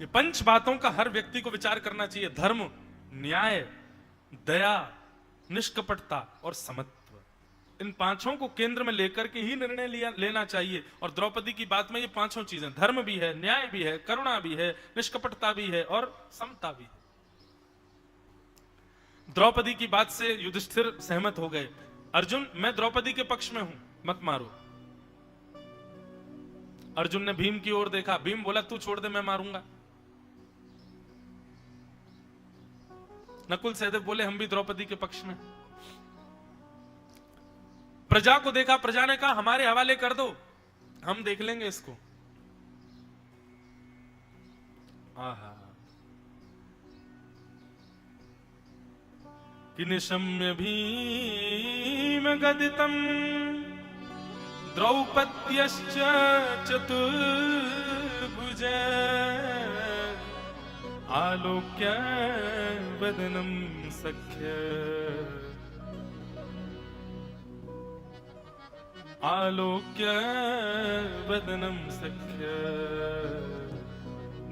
ये 5 बातों का हर व्यक्ति को विचार करना चाहिए। धर्म, न्याय, दया, निष्कपटता और समत्व। इन 5 को केंद्र में लेकर के ही निर्णय लेना चाहिए। और द्रौपदी की बात में ये 5 चीजें, धर्म भी है, न्याय भी है, करुणा भी है, निष्कपटता भी है और समता भी है। द्रौपदी की बात से युधिष्ठिर सहमत हो गए। अर्जुन, मैं द्रौपदी के पक्ष में हूं, मत मारो। अर्जुन ने भीम की ओर देखा, भीम बोला तू छोड़ दे, मैं मारूंगा। नकुल सहदेव बोले हम भी द्रौपदी के पक्ष में। प्रजा को देखा, प्रजा ने कहा हमारे हवाले कर दो, हम देख लेंगे इसको। आहा, कि निशम्य भीम गदितम द्रौपद्यश्च चतुर्भुज आलोक्य वदनम सख्य आलोक्य वदनम सख्य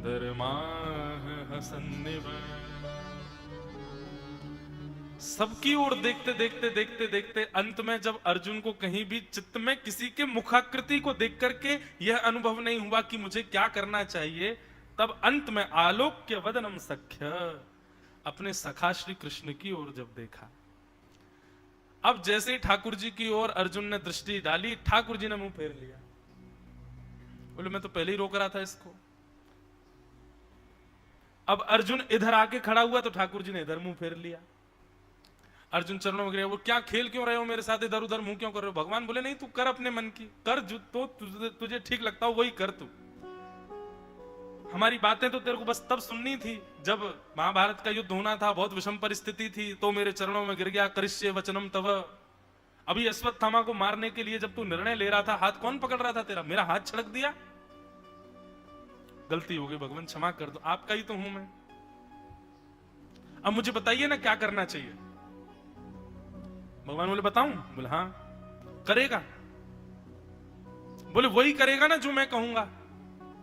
धर्माः हसन्निव। सबकी ओर देखते देखते देखते देखते अंत में जब अर्जुन को कहीं भी चित्त में किसी के मुखाकृति को देख करके यह अनुभव नहीं हुआ कि मुझे क्या करना चाहिए, तब अंत में आलोक्य वदनम सख्य, अपने सखा श्री कृष्ण की ओर जब देखा। अब जैसे ही ठाकुर जी की ओर अर्जुन ने दृष्टि डाली, ठाकुर जी ने मुंह फेर लिया। बोले मैं तो पहले ही रोक रहा था इसको। अब अर्जुन इधर आके खड़ा हुआ तो ठाकुर जी ने इधर मुंह फेर लिया। अर्जुन चरणों में गिरे, वो क्या खेल क्यों रहे हो मेरे साथ, इधर उधर मुंह क्यों कर रहे हो? भगवान बोले नहीं, तू कर अपने मन की, कर जो तो तुझे ठीक लगता हो वही कर। तू हमारी बातें तो तेरे को बस तब सुननी थी जब महाभारत का युद्ध होना था, बहुत विषम परिस्थिति थी, तो मेरे चरणों में गिर गया, करिष्ये वचनम तव। अभी अश्वत्थामा को मारने के लिए जब तू निर्णय ले रहा था, हाथ कौन पकड़ रहा था तेरा? मेरा हाथ छड़क दिया, गलती हो गई भगवान क्षमा कर दो, आपका ही तो हूं मैं। अब मुझे बताइए ना क्या करना चाहिए। भगवान बोले बताऊं? बोले हाँ। करेगा? बोले वही करेगा ना जो मैं कहूंगा।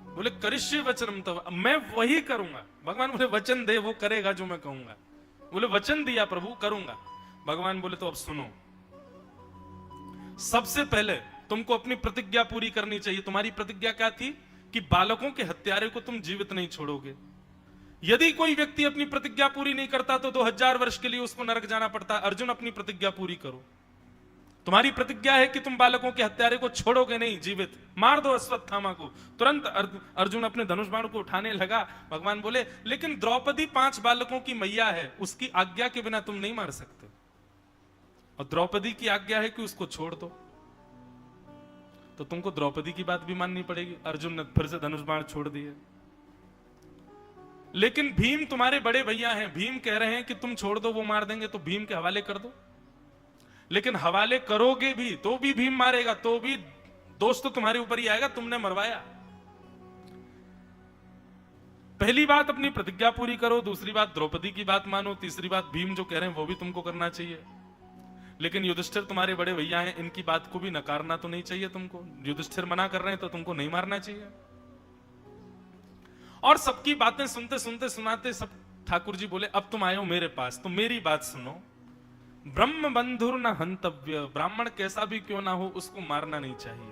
बोले करिष्ये वचनम तव, मैं वही करूंगा। भगवान बोले वचन दे, वो करेगा जो मैं कहूंगा। बोले वचन दिया प्रभु, करूंगा। भगवान बोले तो अब सुनो, सबसे पहले तुमको अपनी प्रतिज्ञा पूरी करनी चाहिए। तुम्हारी प्रतिज्ञा क्या थी? कि बालकों के हत्यारे को तुम जीवित नहीं छोड़ोगे। यदि कोई व्यक्ति अपनी प्रतिज्ञा पूरी नहीं करता तो 2000 वर्ष के लिए उसको नरक जाना पड़ता। अर्जुन अपनी प्रतिज्ञा पूरी करो। तुम्हारी प्रतिज्ञा है कि तुम बालकों के हत्यारे को छोड़ोगे नहीं, जीवित मार दो अश्वत्थामा को। तुरंत अर्जुन अपने धनुष बाण को उठाने लगा। भगवान बोले लेकिन द्रौपदी 5 बालकों की मैया है, उसकी आज्ञा के बिना तुम नहीं मार सकते, और द्रौपदी की आज्ञा है कि उसको छोड़ दो, तो तुमको द्रौपदी की बात भी माननी पड़ेगी। अर्जुन ने फिर से धनुष बाण छोड़ दिए। लेकिन भीम तुम्हारे बड़े भैया हैं, भीम कह रहे हैं कि तुम छोड़ दो, वो मार देंगे, तो भीम के हवाले कर दो। लेकिन हवाले करोगे भी तो भी भीम मारेगा, तो भी दोस्त तो तुम्हारे ऊपर ही आएगा, तुमने मरवाया। पहली बात अपनी प्रतिज्ञा पूरी करो, दूसरी बात द्रौपदी की बात मानो, तीसरी बात भीम जो कह रहे हैं वो भी तुमको करना चाहिए। लेकिन युधिष्ठिर तुम्हारे बड़े भैया हैं, इनकी बात को भी नकारना तो नहीं चाहिए तुमको। युधिष्ठिर मना कर रहे हैं तो तुमको नहीं मारना चाहिए। और सबकी बातें सुनते सुनते सुनाते सब ठाकुर जी बोले अब तुम आए हो मेरे पास तो मेरी बात सुनो। ब्रह्म बंधुर न हंतव्य, ब्राह्मण कैसा भी क्यों ना हो उसको मारना नहीं चाहिए।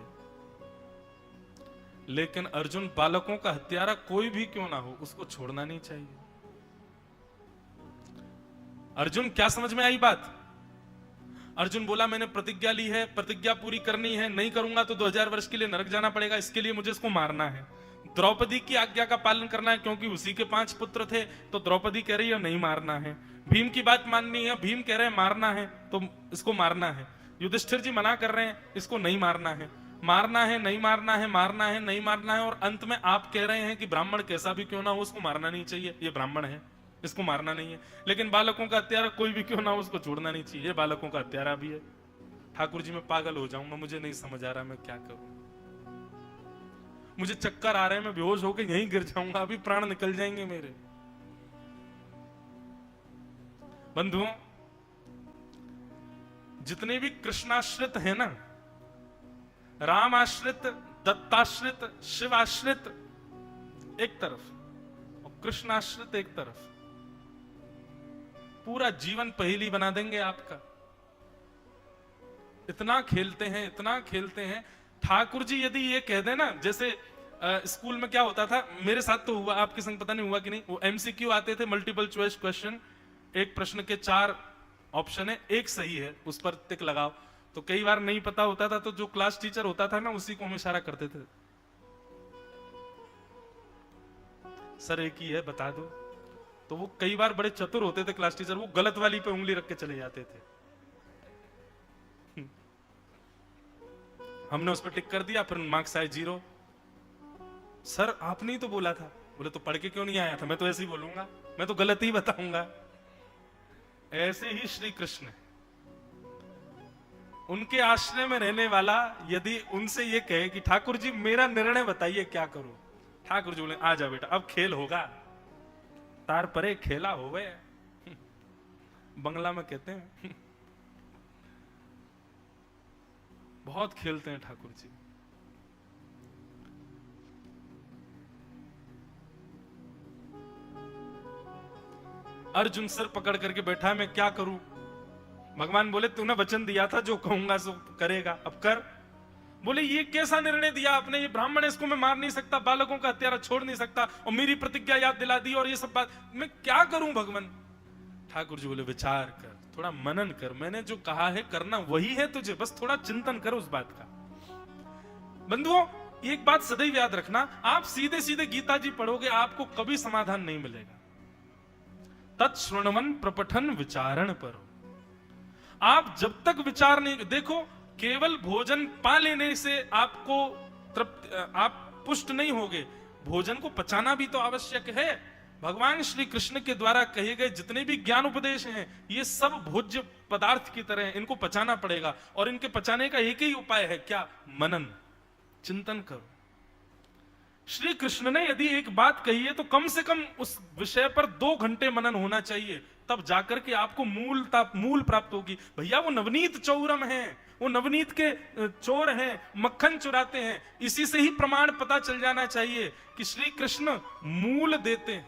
लेकिन अर्जुन बालकों का हत्यारा कोई भी क्यों ना हो उसको छोड़ना नहीं चाहिए। अर्जुन क्या समझ में आई बात? अर्जुन बोला मैंने प्रतिज्ञा ली है, प्रतिज्ञा पूरी करनी है, नहीं करूंगा तो 2000 वर्ष के लिए नरक जाना पड़ेगा, इसके लिए मुझे इसको मारना है। द्रौपदी की आज्ञा का पालन करना है क्योंकि उसी के 5 पुत्र थे, तो द्रौपदी कह रही है नहीं मारना है। भीम की बात माननी है, भीम कह रहे हैं मारना है तो इसको मारना है। युधिष्ठिर जी मना कर रहे हैं इसको नहीं मारना है, मारना है नहीं मारना है, मारना है नहीं मारना है। और अंत में आप कह रहे हैं कि ब्राह्मण कैसा भी क्यों ना हो उसको मारना नहीं चाहिए, ये ब्राह्मण है इसको मारना नहीं है। लेकिन बालकों का हत्यारा कोई भी क्यों ना हो उसको छोड़ना नहीं चाहिए, ये बालकों का हत्यारा भी है। ठाकुर जी मैं पागल हो जाऊंगा, मुझे नहीं समझ आ रहा मैं क्या करूं, मुझे चक्कर आ रहे हैं, मैं बेहोश होकर यहीं गिर जाऊंगा, अभी प्राण निकल जाएंगे मेरे। बंधुओं, जितने भी कृष्णाश्रित हैं ना, राम आश्रित, दत्ताश्रित, शिव आश्रित एक तरफ और कृष्णाश्रित एक तरफ, पूरा जीवन पहेली बना देंगे आपका। इतना खेलते हैं, इतना खेलते हैं। ठाकुर जी यदि ये कह देना, जैसे स्कूल में क्या होता था, मेरे साथ तो हुआ, आपके संग पता नहीं हुआ कि नहीं, वो एमसीक्यू आते थे, मल्टीपल चॉइस क्वेश्चन, एक प्रश्न के 4 ऑप्शन है, एक सही है उस पर टिक लगाओ। तो कई बार नहीं पता होता था तो जो क्लास टीचर होता था ना उसी को हम इशारा करते थे, सर एक ही है बता दो। तो वो कई बार बड़े चतुर होते थे क्लास टीचर, वो गलत वाली पे उंगली रख के चले जाते थे। हमने उस पर टिक कर दिया, फिर मार्क्स आए 0। सर आपने ही तो बोला था। बोले तो पढ़ के क्यों नहीं आया था? मैं तो ऐसे ही बोलूंगा, मैं तो गलत ही बताऊंगा। ऐसे ही श्री कृष्ण, उनके आश्रय में रहने वाला यदि उनसे ये कहे कि ठाकुर जी मेरा निर्णय बताइए क्या करूं, ठाकुर जी बोले आ जा बेटा अब खेल होगा, तार परे खेला हो गए, बंगला में कहते हैं। बहुत खेलते हैं ठाकुर जी। अर्जुन सिर पकड़ करके बैठा है, मैं क्या करूं? भगवान बोले तूने वचन दिया था जो कहूंगा सो करेगा, अब कर। बोले ये कैसा निर्णय दिया आपने, ये ब्राह्मण है इसको मैं मार नहीं सकता, बालकों का हत्यारा छोड़ नहीं सकता, और मेरी प्रतिज्ञा याद दिला दी और ये सब बात, मैं क्या करूं भगवान? ठाकुर जी बोले विचार कर, थोड़ा मनन कर, मैंने जो कहा है करना वही है तुझे, बस थोड़ा चिंतन कर उस बात का। बंधुओं एक बात सदैव याद रखना, आप सीधे सीधे गीता जी पढ़ोगे आपको कभी समाधान नहीं मिलेगा। तत्श्रृण्वन प्रपठन विचारण पर, आप जब तक विचार नहीं, देखो केवल भोजन पा लेने से आपको तृप्त, आप पुष्ट नहीं होगे, भोजन को पचाना भी तो आवश्यक है। भगवान श्री कृष्ण के द्वारा कहे गए जितने भी ज्ञान उपदेश हैं ये सब भोज्य पदार्थ की तरह हैं, इनको पचाना पड़ेगा, और इनके पचाने का एक ही उपाय है, क्या? मनन, चिंतन करो। श्री कृष्ण ने यदि एक बात कही है तो कम से कम उस विषय पर 2 घंटे मनन होना चाहिए, तब जाकर के आपको मूल प्राप्त होगी। भैया वो नवनीत चौरम है, वो नवनीत के चोर हैं, मक्खन चुराते हैं, इसी से ही प्रमाण पता चल जाना चाहिए कि श्री कृष्ण मूल देते हैं,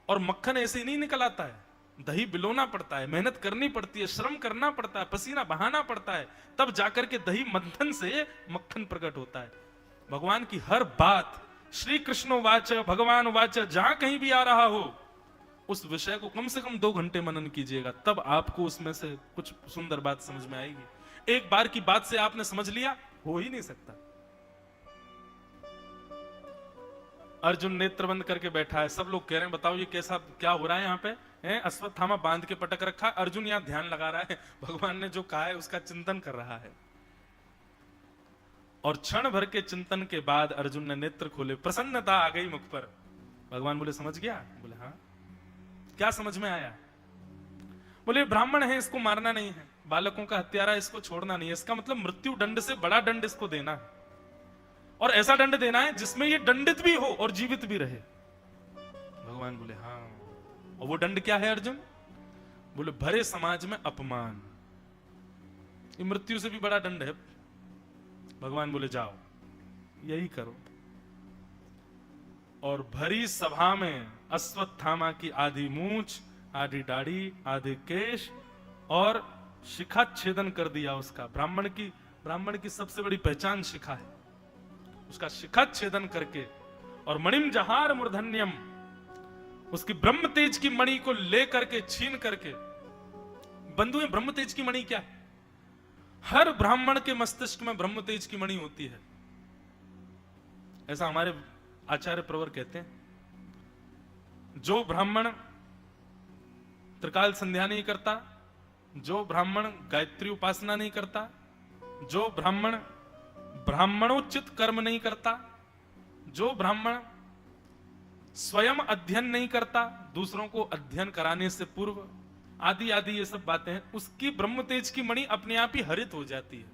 और मक्खन ऐसे ही नहीं निकल आता है, दही बिलोना पड़ता है, मेहनत करनी पड़ती है, श्रम करना पड़ता है, पसीना बहाना पड़ता है, तब जाकर के दही मंथन से मक्खन प्रकट होता है। भगवान की हर बात श्री कृष्ण वाच भगवान वाच जहां कहीं भी आ रहा हो उस विषय को कम से कम 2 घंटे मनन कीजिएगा, तब आपको उसमें से कुछ सुंदर बात समझ में आएगी। एक बार की बात से आपने समझ लिया, हो ही नहीं सकता। अर्जुन नेत्र बंद करके बैठा है, सब लोग कह रहे हैं बताओ ये कैसा क्या हो रहा है यहाँ पे, अश्वत्थामा बांध के पटक रखा, अर्जुन यहाँ ध्यान लगा रहा है, भगवान ने जो कहा है उसका चिंतन कर रहा है। और क्षण भर के चिंतन के बाद अर्जुन ने नेत्र खोले, प्रसन्नता आ गई मुख पर। भगवान बोले समझ गया? बोले हाँ। क्या समझ में आया? बोले ब्राह्मण है, इसको मारना नहीं है, बालकों का हत्यारा, इसको छोड़ना नहीं है, इसका मतलब मृत्यु दंड से बड़ा दंड इसको देना है, और ऐसा दंड देना है जिसमें ये दंडित भी हो और जीवित भी रहे। भगवान बोले हाँ। और वो दंड क्या है अर्जुन? बोले भरे समाज में अपमान, ये मृत्यु से भी बड़ा दंड है। भगवान बोले जाओ यही करो। और भरी सभा में अश्वत्थामा की आधी मूंछ, आधी दाढ़ी, आधे केश और शिखा छेदन कर दिया उसका। ब्राह्मण की सबसे बड़ी पहचान शिखा है, उसका शिखा छेदन करके, और मणिम जहार मूर्धन्यम, उसकी ब्रह्म तेज की मणि को लेकर के छीन करके। बंधु में ब्रह्म तेज की मणि क्या है? हर ब्राह्मण के मस्तिष्क में ब्रह्म तेज की मणि होती है, ऐसा हमारे आचार्य प्रवर कहते हैं। जो ब्राह्मण त्रिकाल संध्या नहीं करता, जो ब्राह्मण गायत्री उपासना नहीं करता, जो ब्राह्मण ब्राह्मणोचित कर्म नहीं करता, जो ब्राह्मण स्वयं अध्ययन नहीं करता, दूसरों को अध्ययन कराने से पूर्व, आदि आदि ये सब बातें हैं, उसकी ब्रह्म तेज की मणि अपने आप ही हरित हो जाती है।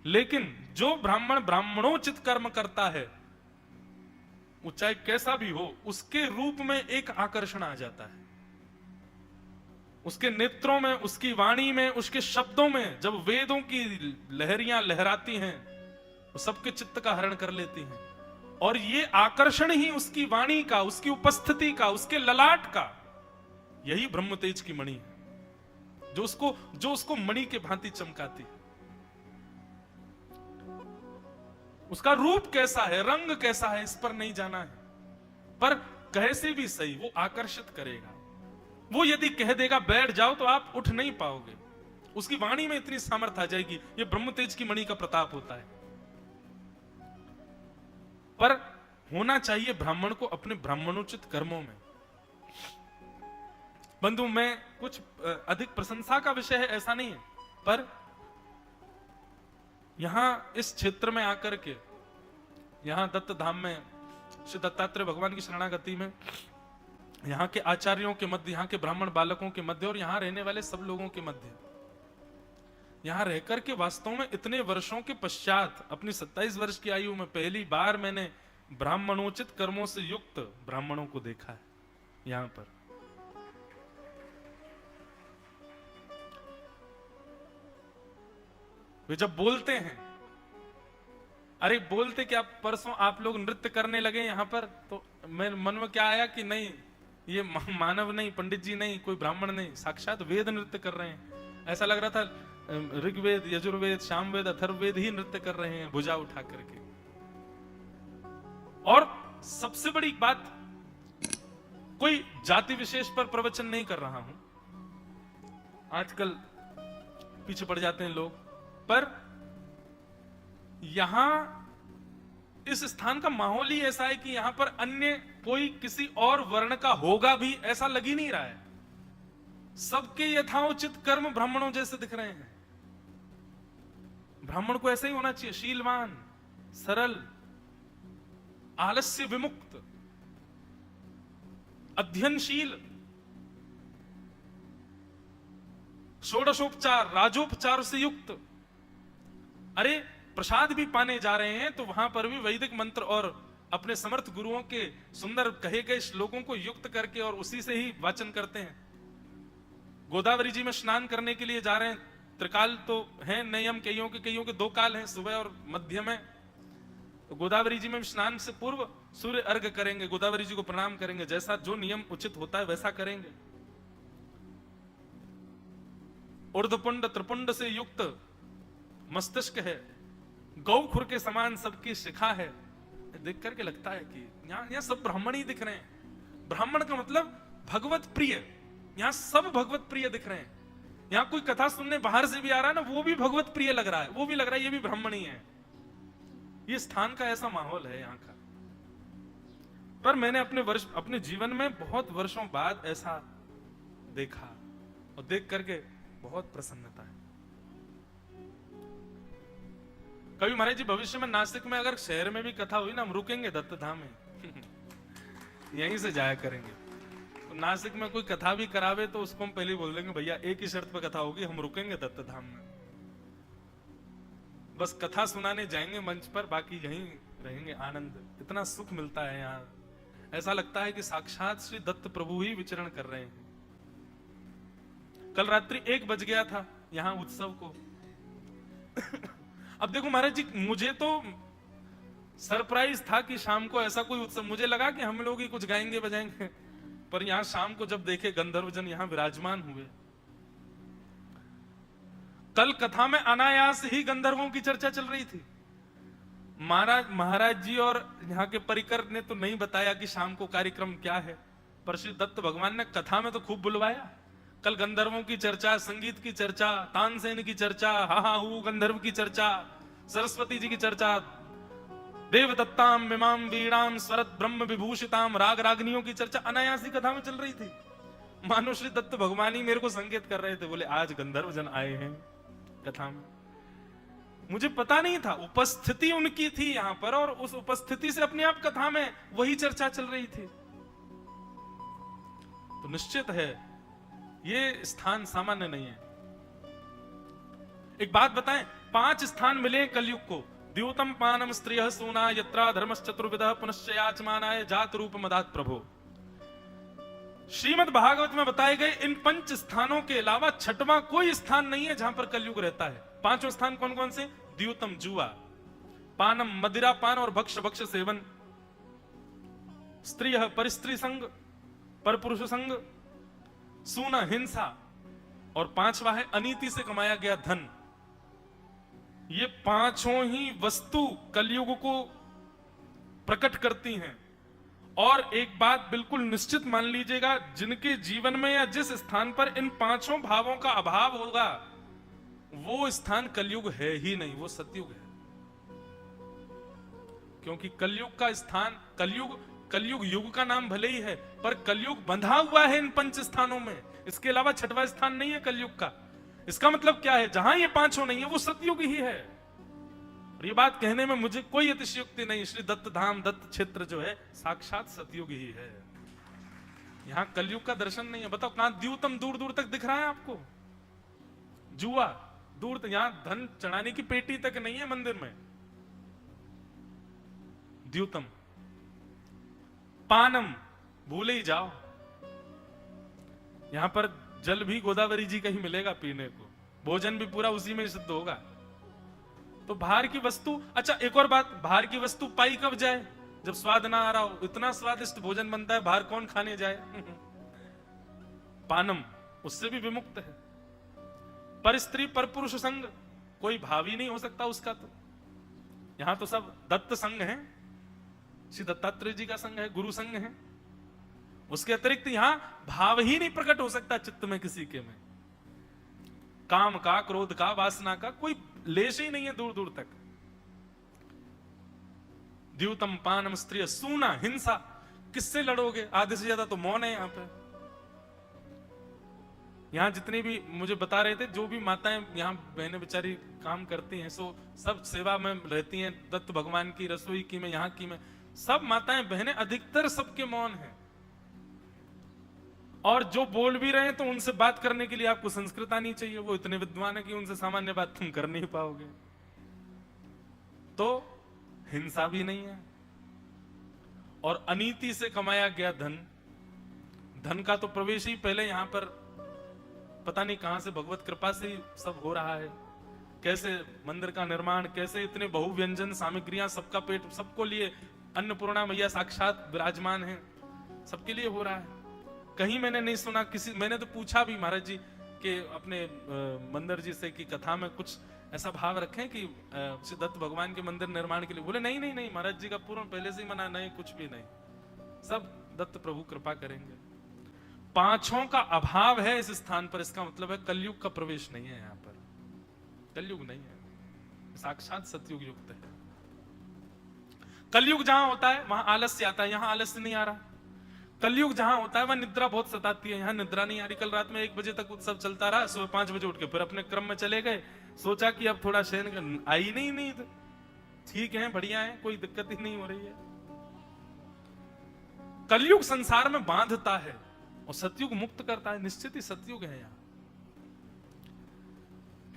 लेकिन जो ब्राह्मण ब्राह्मणोचित कर्म करता है, वो चाहे कैसा भी हो, उसके रूप में एक आकर्षण आ जाता है, उसके नेत्रों में, उसकी वाणी में, उसके शब्दों में जब वेदों की लहरियां लहराती हैं, वो सबके चित्त का हरण कर लेती हैं। और ये आकर्षण ही उसकी वाणी का, उसकी उपस्थिति का, उसके ललाट का, यही ब्रह्म तेज की मणि है, जो उसको मणि के भांति चमकाती है। उसका रूप कैसा है, रंग कैसा है, इस पर नहीं जाना है, पर कैसे भी सही वो आकर्षित करेगा। वो यदि कह देगा बैठ जाओ, तो आप उठ नहीं पाओगे। उसकी वाणी में इतनी सामर्थ्य आ जाएगी। ये ब्रह्म तेज की मणि का प्रताप होता है। पर होना चाहिए ब्राह्मण को अपने ब्राह्मणोचित कर्मों में। बंधु, मैं कुछ अधिक प्रशंसा का विषय है ऐसा नहीं है, पर यहां इस क्षेत्र में आकर के, यहां दत्त धाम में श्री दत्तात्रेय भगवान की शरणागति में, यहां के आचार्यों के मध्य, यहां के ब्राह्मण बालकों के मध्य और यहां रहने वाले सब लोगों के मध्य, यहां रहकर के वास्तव में इतने वर्षों के पश्चात, अपनी 27 वर्ष की आयु में पहली बार मैंने ब्राह्मणोचित कर्मों से युक्त ब्राह्मणों को देखा है। यहां पर वे जब बोलते हैं, अरे बोलते क्या, परसों आप लोग नृत्य करने लगे यहां पर, तो मेरे मन में क्या आया कि नहीं, ये मानव नहीं, पंडित जी नहीं, कोई ब्राह्मण नहीं, साक्षात वेद नृत्य कर रहे हैं। ऐसा लग रहा था ऋग्वेद, यजुर्वेद, सामवेद, अथर्ववेद ही नृत्य कर रहे हैं भुजा उठा करके। और सबसे बड़ी बात, कोई जाति विशेष पर प्रवचन नहीं कर रहा हूं, आजकल पीछे पड़ जाते हैं लोग, पर यहां इस स्थान का माहौल ही ऐसा है कि यहां पर अन्य कोई किसी और वर्ण का होगा भी ऐसा लग ही नहीं रहा है। सबके यथाउचित कर्म ब्राह्मणों जैसे दिख रहे हैं। ब्राह्मण को ऐसा ही होना चाहिए, शीलवान, सरल, आलस्य विमुक्त, अध्ययनशील, षोडशोपचार, राजोपचार से युक्त। अरे प्रसाद भी पाने जा रहे हैं तो वहां पर भी वैदिक मंत्र और अपने समर्थ गुरुओं के सुंदर कहे गए श्लोकों को युक्त करके और उसी से ही वाचन करते हैं। गोदावरी जी में स्नान करने के लिए जा रहे हैं, त्रिकाल तो है नियम, कईयों के 2 काल हैं, सुबह और मध्य में। तो गोदावरी जी में स्नान से पूर्व सूर्य अर्घ करेंगे, गोदावरी जी को प्रणाम करेंगे, जैसा जो नियम उचित होता है वैसा करेंगे। ऊर्ध्वपुंड त्रिपुंड से युक्त मस्तिष्क है, गौखुर के समान सबकी शिखा है। देख करके लगता है कि यहाँ सब ब्राह्मण ही दिख रहे हैं। ब्राह्मण का मतलब भगवत प्रिय, यहाँ सब भगवत प्रिय दिख रहे हैं। यहाँ कोई कथा सुनने बाहर से भी आ रहा है ना, वो भी भगवत प्रिय लग रहा है, वो भी लग रहा है ये भी ब्राह्मण ही है। ये स्थान का ऐसा माहौल है यहाँ का। पर मैंने अपने जीवन में बहुत वर्षों बाद ऐसा देखा, और देख करके बहुत प्रसन्नता है। कभी महाराज जी भविष्य में नासिक में अगर शहर में भी कथा हुई ना, हम रुकेंगे दत्त धाम में। यहीं से जाया करेंगे। तो नासिक में कोई कथा भी करावे तो उसको हम पहले ही बोल देंगे भैया एक ही शर्त पर कथा होगी, हम रुकेंगे दत्त धाम में, बस कथा सुनाने जाएंगे मंच पर, बाकी यहीं रहेंगे। आनंद इतना सुख मिलता है यहाँ, ऐसा लगता है कि साक्षात श्री दत्त प्रभु ही विचरण कर रहे हैं। कल रात्रि 1 बज गया था यहाँ उत्सव को। अब देखो महाराज जी, मुझे तो सरप्राइज था कि शाम को ऐसा कोई उत्सव, मुझे लगा कि हम लोग ही कुछ गाएंगे बजाएंगे, पर यहाँ शाम को जब देखे गंधर्वजन यहाँ विराजमान हुए। कल कथा में अनायास ही गंधर्वों की चर्चा चल रही थी। महाराज जी और यहाँ के परिकर ने तो नहीं बताया कि शाम को कार्यक्रम क्या है, पर श्री दत्त भगवान ने कथा में तो खूब बुलवाया। कल गंधर्वों की चर्चा, संगीत की चर्चा, तानसेन की चर्चा, हा हू गंधर्व की चर्चा, सरस्वती जी की चर्चा, देवदत्ताम मिमाम वीणाम स्वरत ब्रह्म विभूषिताम राग रागनियों की चर्चा अनायासी कथा में चल रही थी। मानो श्री दत्त भगवान ही मेरे को संकेत कर रहे थे, बोले आज गंधर्व जन आए हैं कथा में। मुझे पता नहीं था, उपस्थिति उनकी थी यहाँ पर, और उस उपस्थिति से अपने आप कथा में वही चर्चा चल रही थी। तो निश्चित है ये स्थान सामान्य नहीं है। एक बात बताएं, 5 स्थान मिले कलयुग को। द्यूतम पानम स्त्रियः सूना यत्रा धर्मश्चतुर्विधः पुनश्चयाचमानाय जात रूप मदात प्रभो। श्रीमद् भागवत में बताए गए इन 5 स्थानों के अलावा छठवां कोई स्थान नहीं है जहां पर कलयुग रहता है। 5 स्थान कौन कौन से? द्यूतम जुआ, पानम मदिरा पान और भक्ष भक्ष सेवन, स्त्रियः परिस्त्री संग परपुरुष संग, सूना हिंसा, और 5वां है अनीति से कमाया गया धन। ये 5 ही वस्तु कलयुग को प्रकट करती हैं। और एक बात बिल्कुल निश्चित मान लीजिएगा, जिनके जीवन में या जिस स्थान पर इन 5 भावों का अभाव होगा वो स्थान कलयुग है ही नहीं, वो सतयुग है। क्योंकि कलयुग का स्थान, कलयुग युग का नाम भले ही है, पर कलयुग बंधा हुआ है इन 5 स्थानों में। इसके अलावा छठवां स्थान नहीं है कलयुग का। इसका मतलब क्या है? जहां ये 5 नहीं है वो सतयुग ही है। और ये बात कहने में मुझे कोई अतिशयोक्ति नहीं। श्री दत्त धाम, दत्त क्षेत्र जो है साक्षात सतयुग ही है। यहां कलयुग का दर्शन नहीं है। बताओ कहां द्यूतम दूर दूर तक दिख रहा है आपको? जुआ दूर तक, यहां धन चढ़ाने की पेटी तक नहीं है मंदिर में। द्यूतम, पानम भूले ही जाओ। यहां पर जल भी गोदावरी जी का ही मिलेगा पीने को, भोजन भी पूरा उसी में सिद्ध होगा। तो बाहर की वस्तु, अच्छा एक और बात, बाहर की वस्तु पाई कब जाए? जब स्वाद ना आ रहा हो। इतना स्वादिष्ट भोजन बनता है, बाहर कौन खाने जाए? पानम उससे भी विमुक्त है। पर स्त्री पर पुरुष संग, कोई भाव ही नहीं हो सकता उसका। तो यहां तो सब दत्त संग है, श्री दत्तात्रेय जी का संग है, गुरु संग है। उसके अतिरिक्त यहां भाव ही नहीं प्रकट हो सकता चित्त में किसी के में। काम का, क्रोध का, वासना का कोई लेश ही नहीं है दूर दूर तक। द्यूतम पानम स्त्रिय सूना हिंसा, किससे लड़ोगे? आधे से ज्यादा तो मौन है यहां पे। यहां जितनी भी मुझे बता रहे थे, जो भी माताएं यहां बहनें बेचारी काम करती हैं, सो सब सेवा में रहती हैं, दत्त भगवान की, रसोई की में, यहां की में, सब माताएं बहनें अधिकतर सबके मौन हैं। और जो बोल भी रहे हैं तो उनसे बात करने के लिए आपको संस्कृत आनी चाहिए। वो इतने विद्वान है कि उनसे सामान्य बात तुम कर नहीं पाओगे। तो हिंसा भी नहीं है। और अनीति से कमाया गया धन, धन का तो प्रवेश ही पहले यहां पर पता नहीं कहां से भगवत कृपा से ही सब हो रहा है। कैसे मंदिर का निर्माण, कैसे इतने बहुव्यंजन सामग्रियां, सबका पेट, सबको लिए अन्नपूर्णा मैया साक्षात विराजमान है, सबके लिए हो रहा है। कहीं मैंने नहीं सुना किसी, मैंने तो पूछा भी महाराज जी के अपने मंदिर जी से कि कथा में कुछ ऐसा भाव रखें कि श्री दत्त भगवान के मंदिर निर्माण के लिए। बोले नहीं नहीं नहीं, महाराज जी का पूर्ण पहले से ही मना, नहीं कुछ भी नहीं, सब दत्त प्रभु कृपा करेंगे। 5 का अभाव है इस स्थान पर, इसका मतलब है कलयुग का प्रवेश नहीं है यहाँ पर। कलयुग नहीं है, साक्षात सतयुग युक्त है। कलयुग जहां होता है वहां आलस्य आता है, यहां आलस्य नहीं आ रहा। कलयुग जहां होता है वहां निद्रा बहुत सताती है, यहां निद्रा नहीं आ रही। कल रात में 1 बजे तक उत्सव चलता रहा, सुबह 5 बजे उठ के फिर अपने क्रम में चले गए। सोचा कि अब थोड़ा शयन कर, आई नहीं नींद। ठीक है, बढ़िया है, कोई दिक्कत ही नहीं हो रही है। कलयुग संसार में बांधता है और सतयुग मुक्त करता है। निश्चित ही सतयुग है यहां।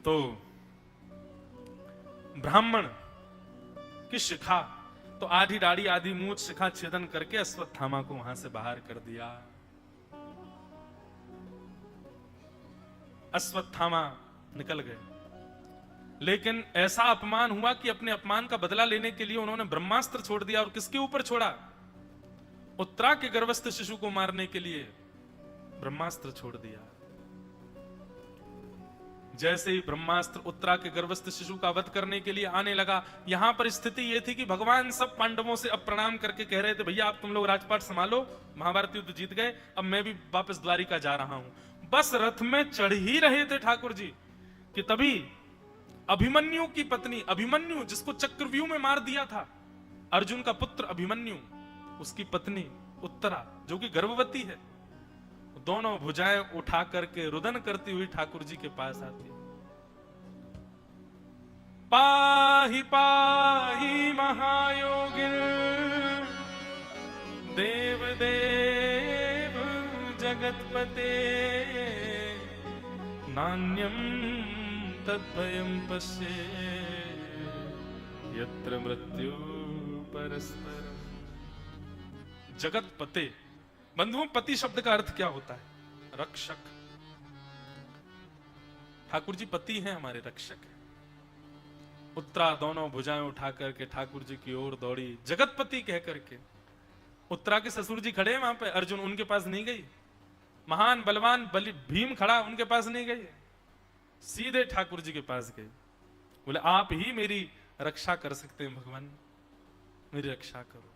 तो ब्राह्मण की शिखा, तो आधी दाढ़ी आधी मूछ शिखा छेदन करके अश्वत्थामा को वहां से बाहर कर दिया। अश्वत्थामा निकल गए, लेकिन ऐसा अपमान हुआ कि अपने अपमान का बदला लेने के लिए उन्होंने ब्रह्मास्त्र छोड़ दिया। और किसके ऊपर छोड़ा? उत्तरा के गर्भस्थ शिशु को मारने के लिए ब्रह्मास्त्र छोड़ दिया। जैसे ही ब्रह्मास्त्र उत्तरा के गर्भस्थ शिशु का वध करने के लिए आने लगा, यहां पर स्थिति यह थी कि भगवान सब पांडवों से अब प्रणाम करके कह रहे थे, भैया आप तुम लोग राजपाट संभालो, महाभारत युद्ध जीत गए, अब मैं भी वापस द्वारिका जा रहा हूं। बस रथ में चढ़ ही रहे थे ठाकुर जी कि तभी अभिमन्यु की पत्नी, अभिमन्यु जिसको चक्रव्यूह में मार दिया था, अर्जुन का पुत्र अभिमन्यु, उसकी पत्नी उत्तरा जो कि गर्भवती है, दोनों भुजाएं उठा करके रुदन करती हुई ठाकुर जी के पास आती है। पाहि पाहि महायोगिन देव देव जगतपते नान्यम तद्भयं पश्ये यत्र मृत्यु परस्पर। जगतपते, बंधुओं, पति शब्द का अर्थ क्या होता है? रक्षक। ठाकुर जी पति हैं, हमारे रक्षक हैं। उत्तरा दोनों भुजाएं उठा करके ठाकुर जी की ओर दौड़ी, जगतपति कह करके। उत्तरा के ससुर जी खड़े हैं वहां पे, अर्जुन उनके पास नहीं गई। महान बलवान बलि भीम खड़ा, उनके पास नहीं गई, सीधे ठाकुर जी के पास गए। बोले आप ही मेरी रक्षा कर सकते हैं भगवान, मेरी रक्षा करो।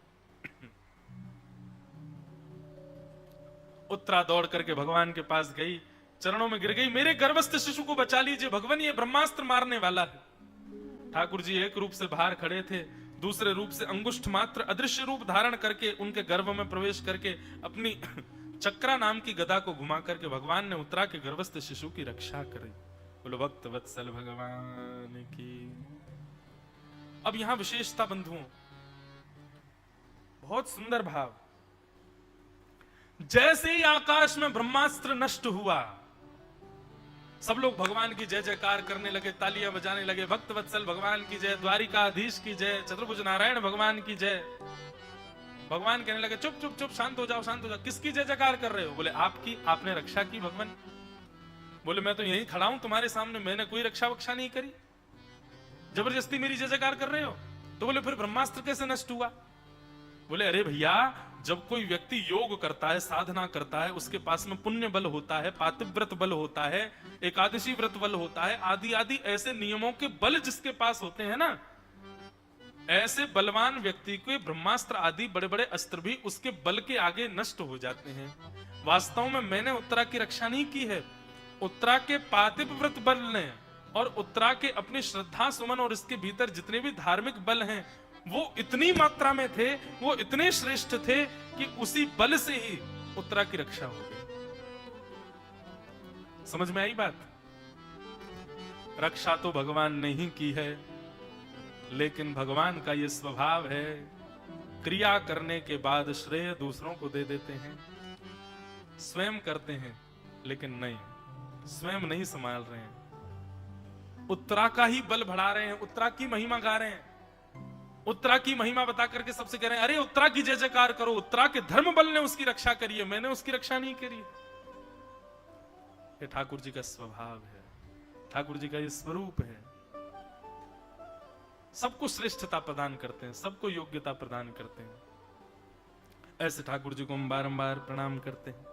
उत्तरा दौड़ करके भगवान के पास गई, चरणों में गिर गई, मेरे गर्भस्थ शिशु को बचा लीजिए भगवान, ये ब्रह्मास्त्र मारने वाला है। ठाकुर जी एक रूप से बाहर खड़े थे, दूसरे रूप से अंगुष्ठ मात्र अदृश्य रूप धारण करके उनके गर्भ में प्रवेश करके अपनी चक्रा नाम की गदा को घुमा करके भगवान ने उत्तरा के गर्भस्थ शिशु की रक्षा करी। बोलो भक्त वत्सल भगवान की। अब यहां विशेषता बंधुओं, बहुत सुंदर भाव। जैसे ही आकाश में ब्रह्मास्त्र नष्ट हुआ, सब लोग भगवान की जय जयकार करने लगे, तालियां बजाने लगे, भक्त वत्सल भगवान की जय, द्वारिकाधीश की जय, चतुर्भुज नारायण भगवान की जय। भगवान कहने लगे चुप चुप चुप, शांत हो जाओ शांत हो जाओ। किसकी जय जयकार कर रहे हो? बोले आपकी, आपने रक्षा की भगवान। बोले मैं तो यहीं खड़ा हूं तुम्हारे सामने, मैंने कोई रक्षा वक्षा नहीं करी, जबरदस्ती मेरी जय जयकार कर रहे हो। तो बोले फिर ब्रह्मास्त्र कैसे नष्ट हुआ? बोले अरे भैया, जब कोई व्यक्ति योग करता है, साधना करता है, उसके पास में पुण्य बल होता है, पातिव्रत बल होता है, एकादशी व्रत बल होता है, आदि आदि ऐसे नियमों के बल जिसके पास होते हैं ना, ऐसे बलवान व्यक्ति के ब्रह्मास्त्र आदि बड़े बड़े अस्त्र भी उसके बल के आगे नष्ट हो जाते हैं। वास्तव में मैंने उत्तरा की रक्षा नहीं की है, उत्तरा के पातिव्रत बल ने और उत्तरा के अपने श्रद्धा सुमन और इसके भीतर जितने भी धार्मिक बल हैं, वो इतनी मात्रा में थे, वो इतने श्रेष्ठ थे कि उसी बल से ही उत्तरा की रक्षा हो गई। समझ में आई बात? रक्षा तो भगवान ने ही की है, लेकिन भगवान का ये स्वभाव है, क्रिया करने के बाद श्रेय दूसरों को दे देते हैं। स्वयं करते हैं लेकिन नहीं, स्वयं नहीं संभाल रहे हैं, उत्तरा का ही बल बढ़ा रहे हैं, उत्तरा की महिमा गा रहे हैं, उत्तरा की महिमा बता करके सबसे कह रहे हैं अरे उत्तरा की जय जयकार करो, उत्तरा के धर्म बल ने उसकी रक्षा करी है, मैंने उसकी रक्षा नहीं करी। ये ठाकुर जी का स्वभाव है, ठाकुर जी का ये स्वरूप है। सबको श्रेष्ठता प्रदान करते हैं, सबको योग्यता प्रदान करते हैं। ऐसे ठाकुर जी को हम बारंबार प्रणाम करते हैं।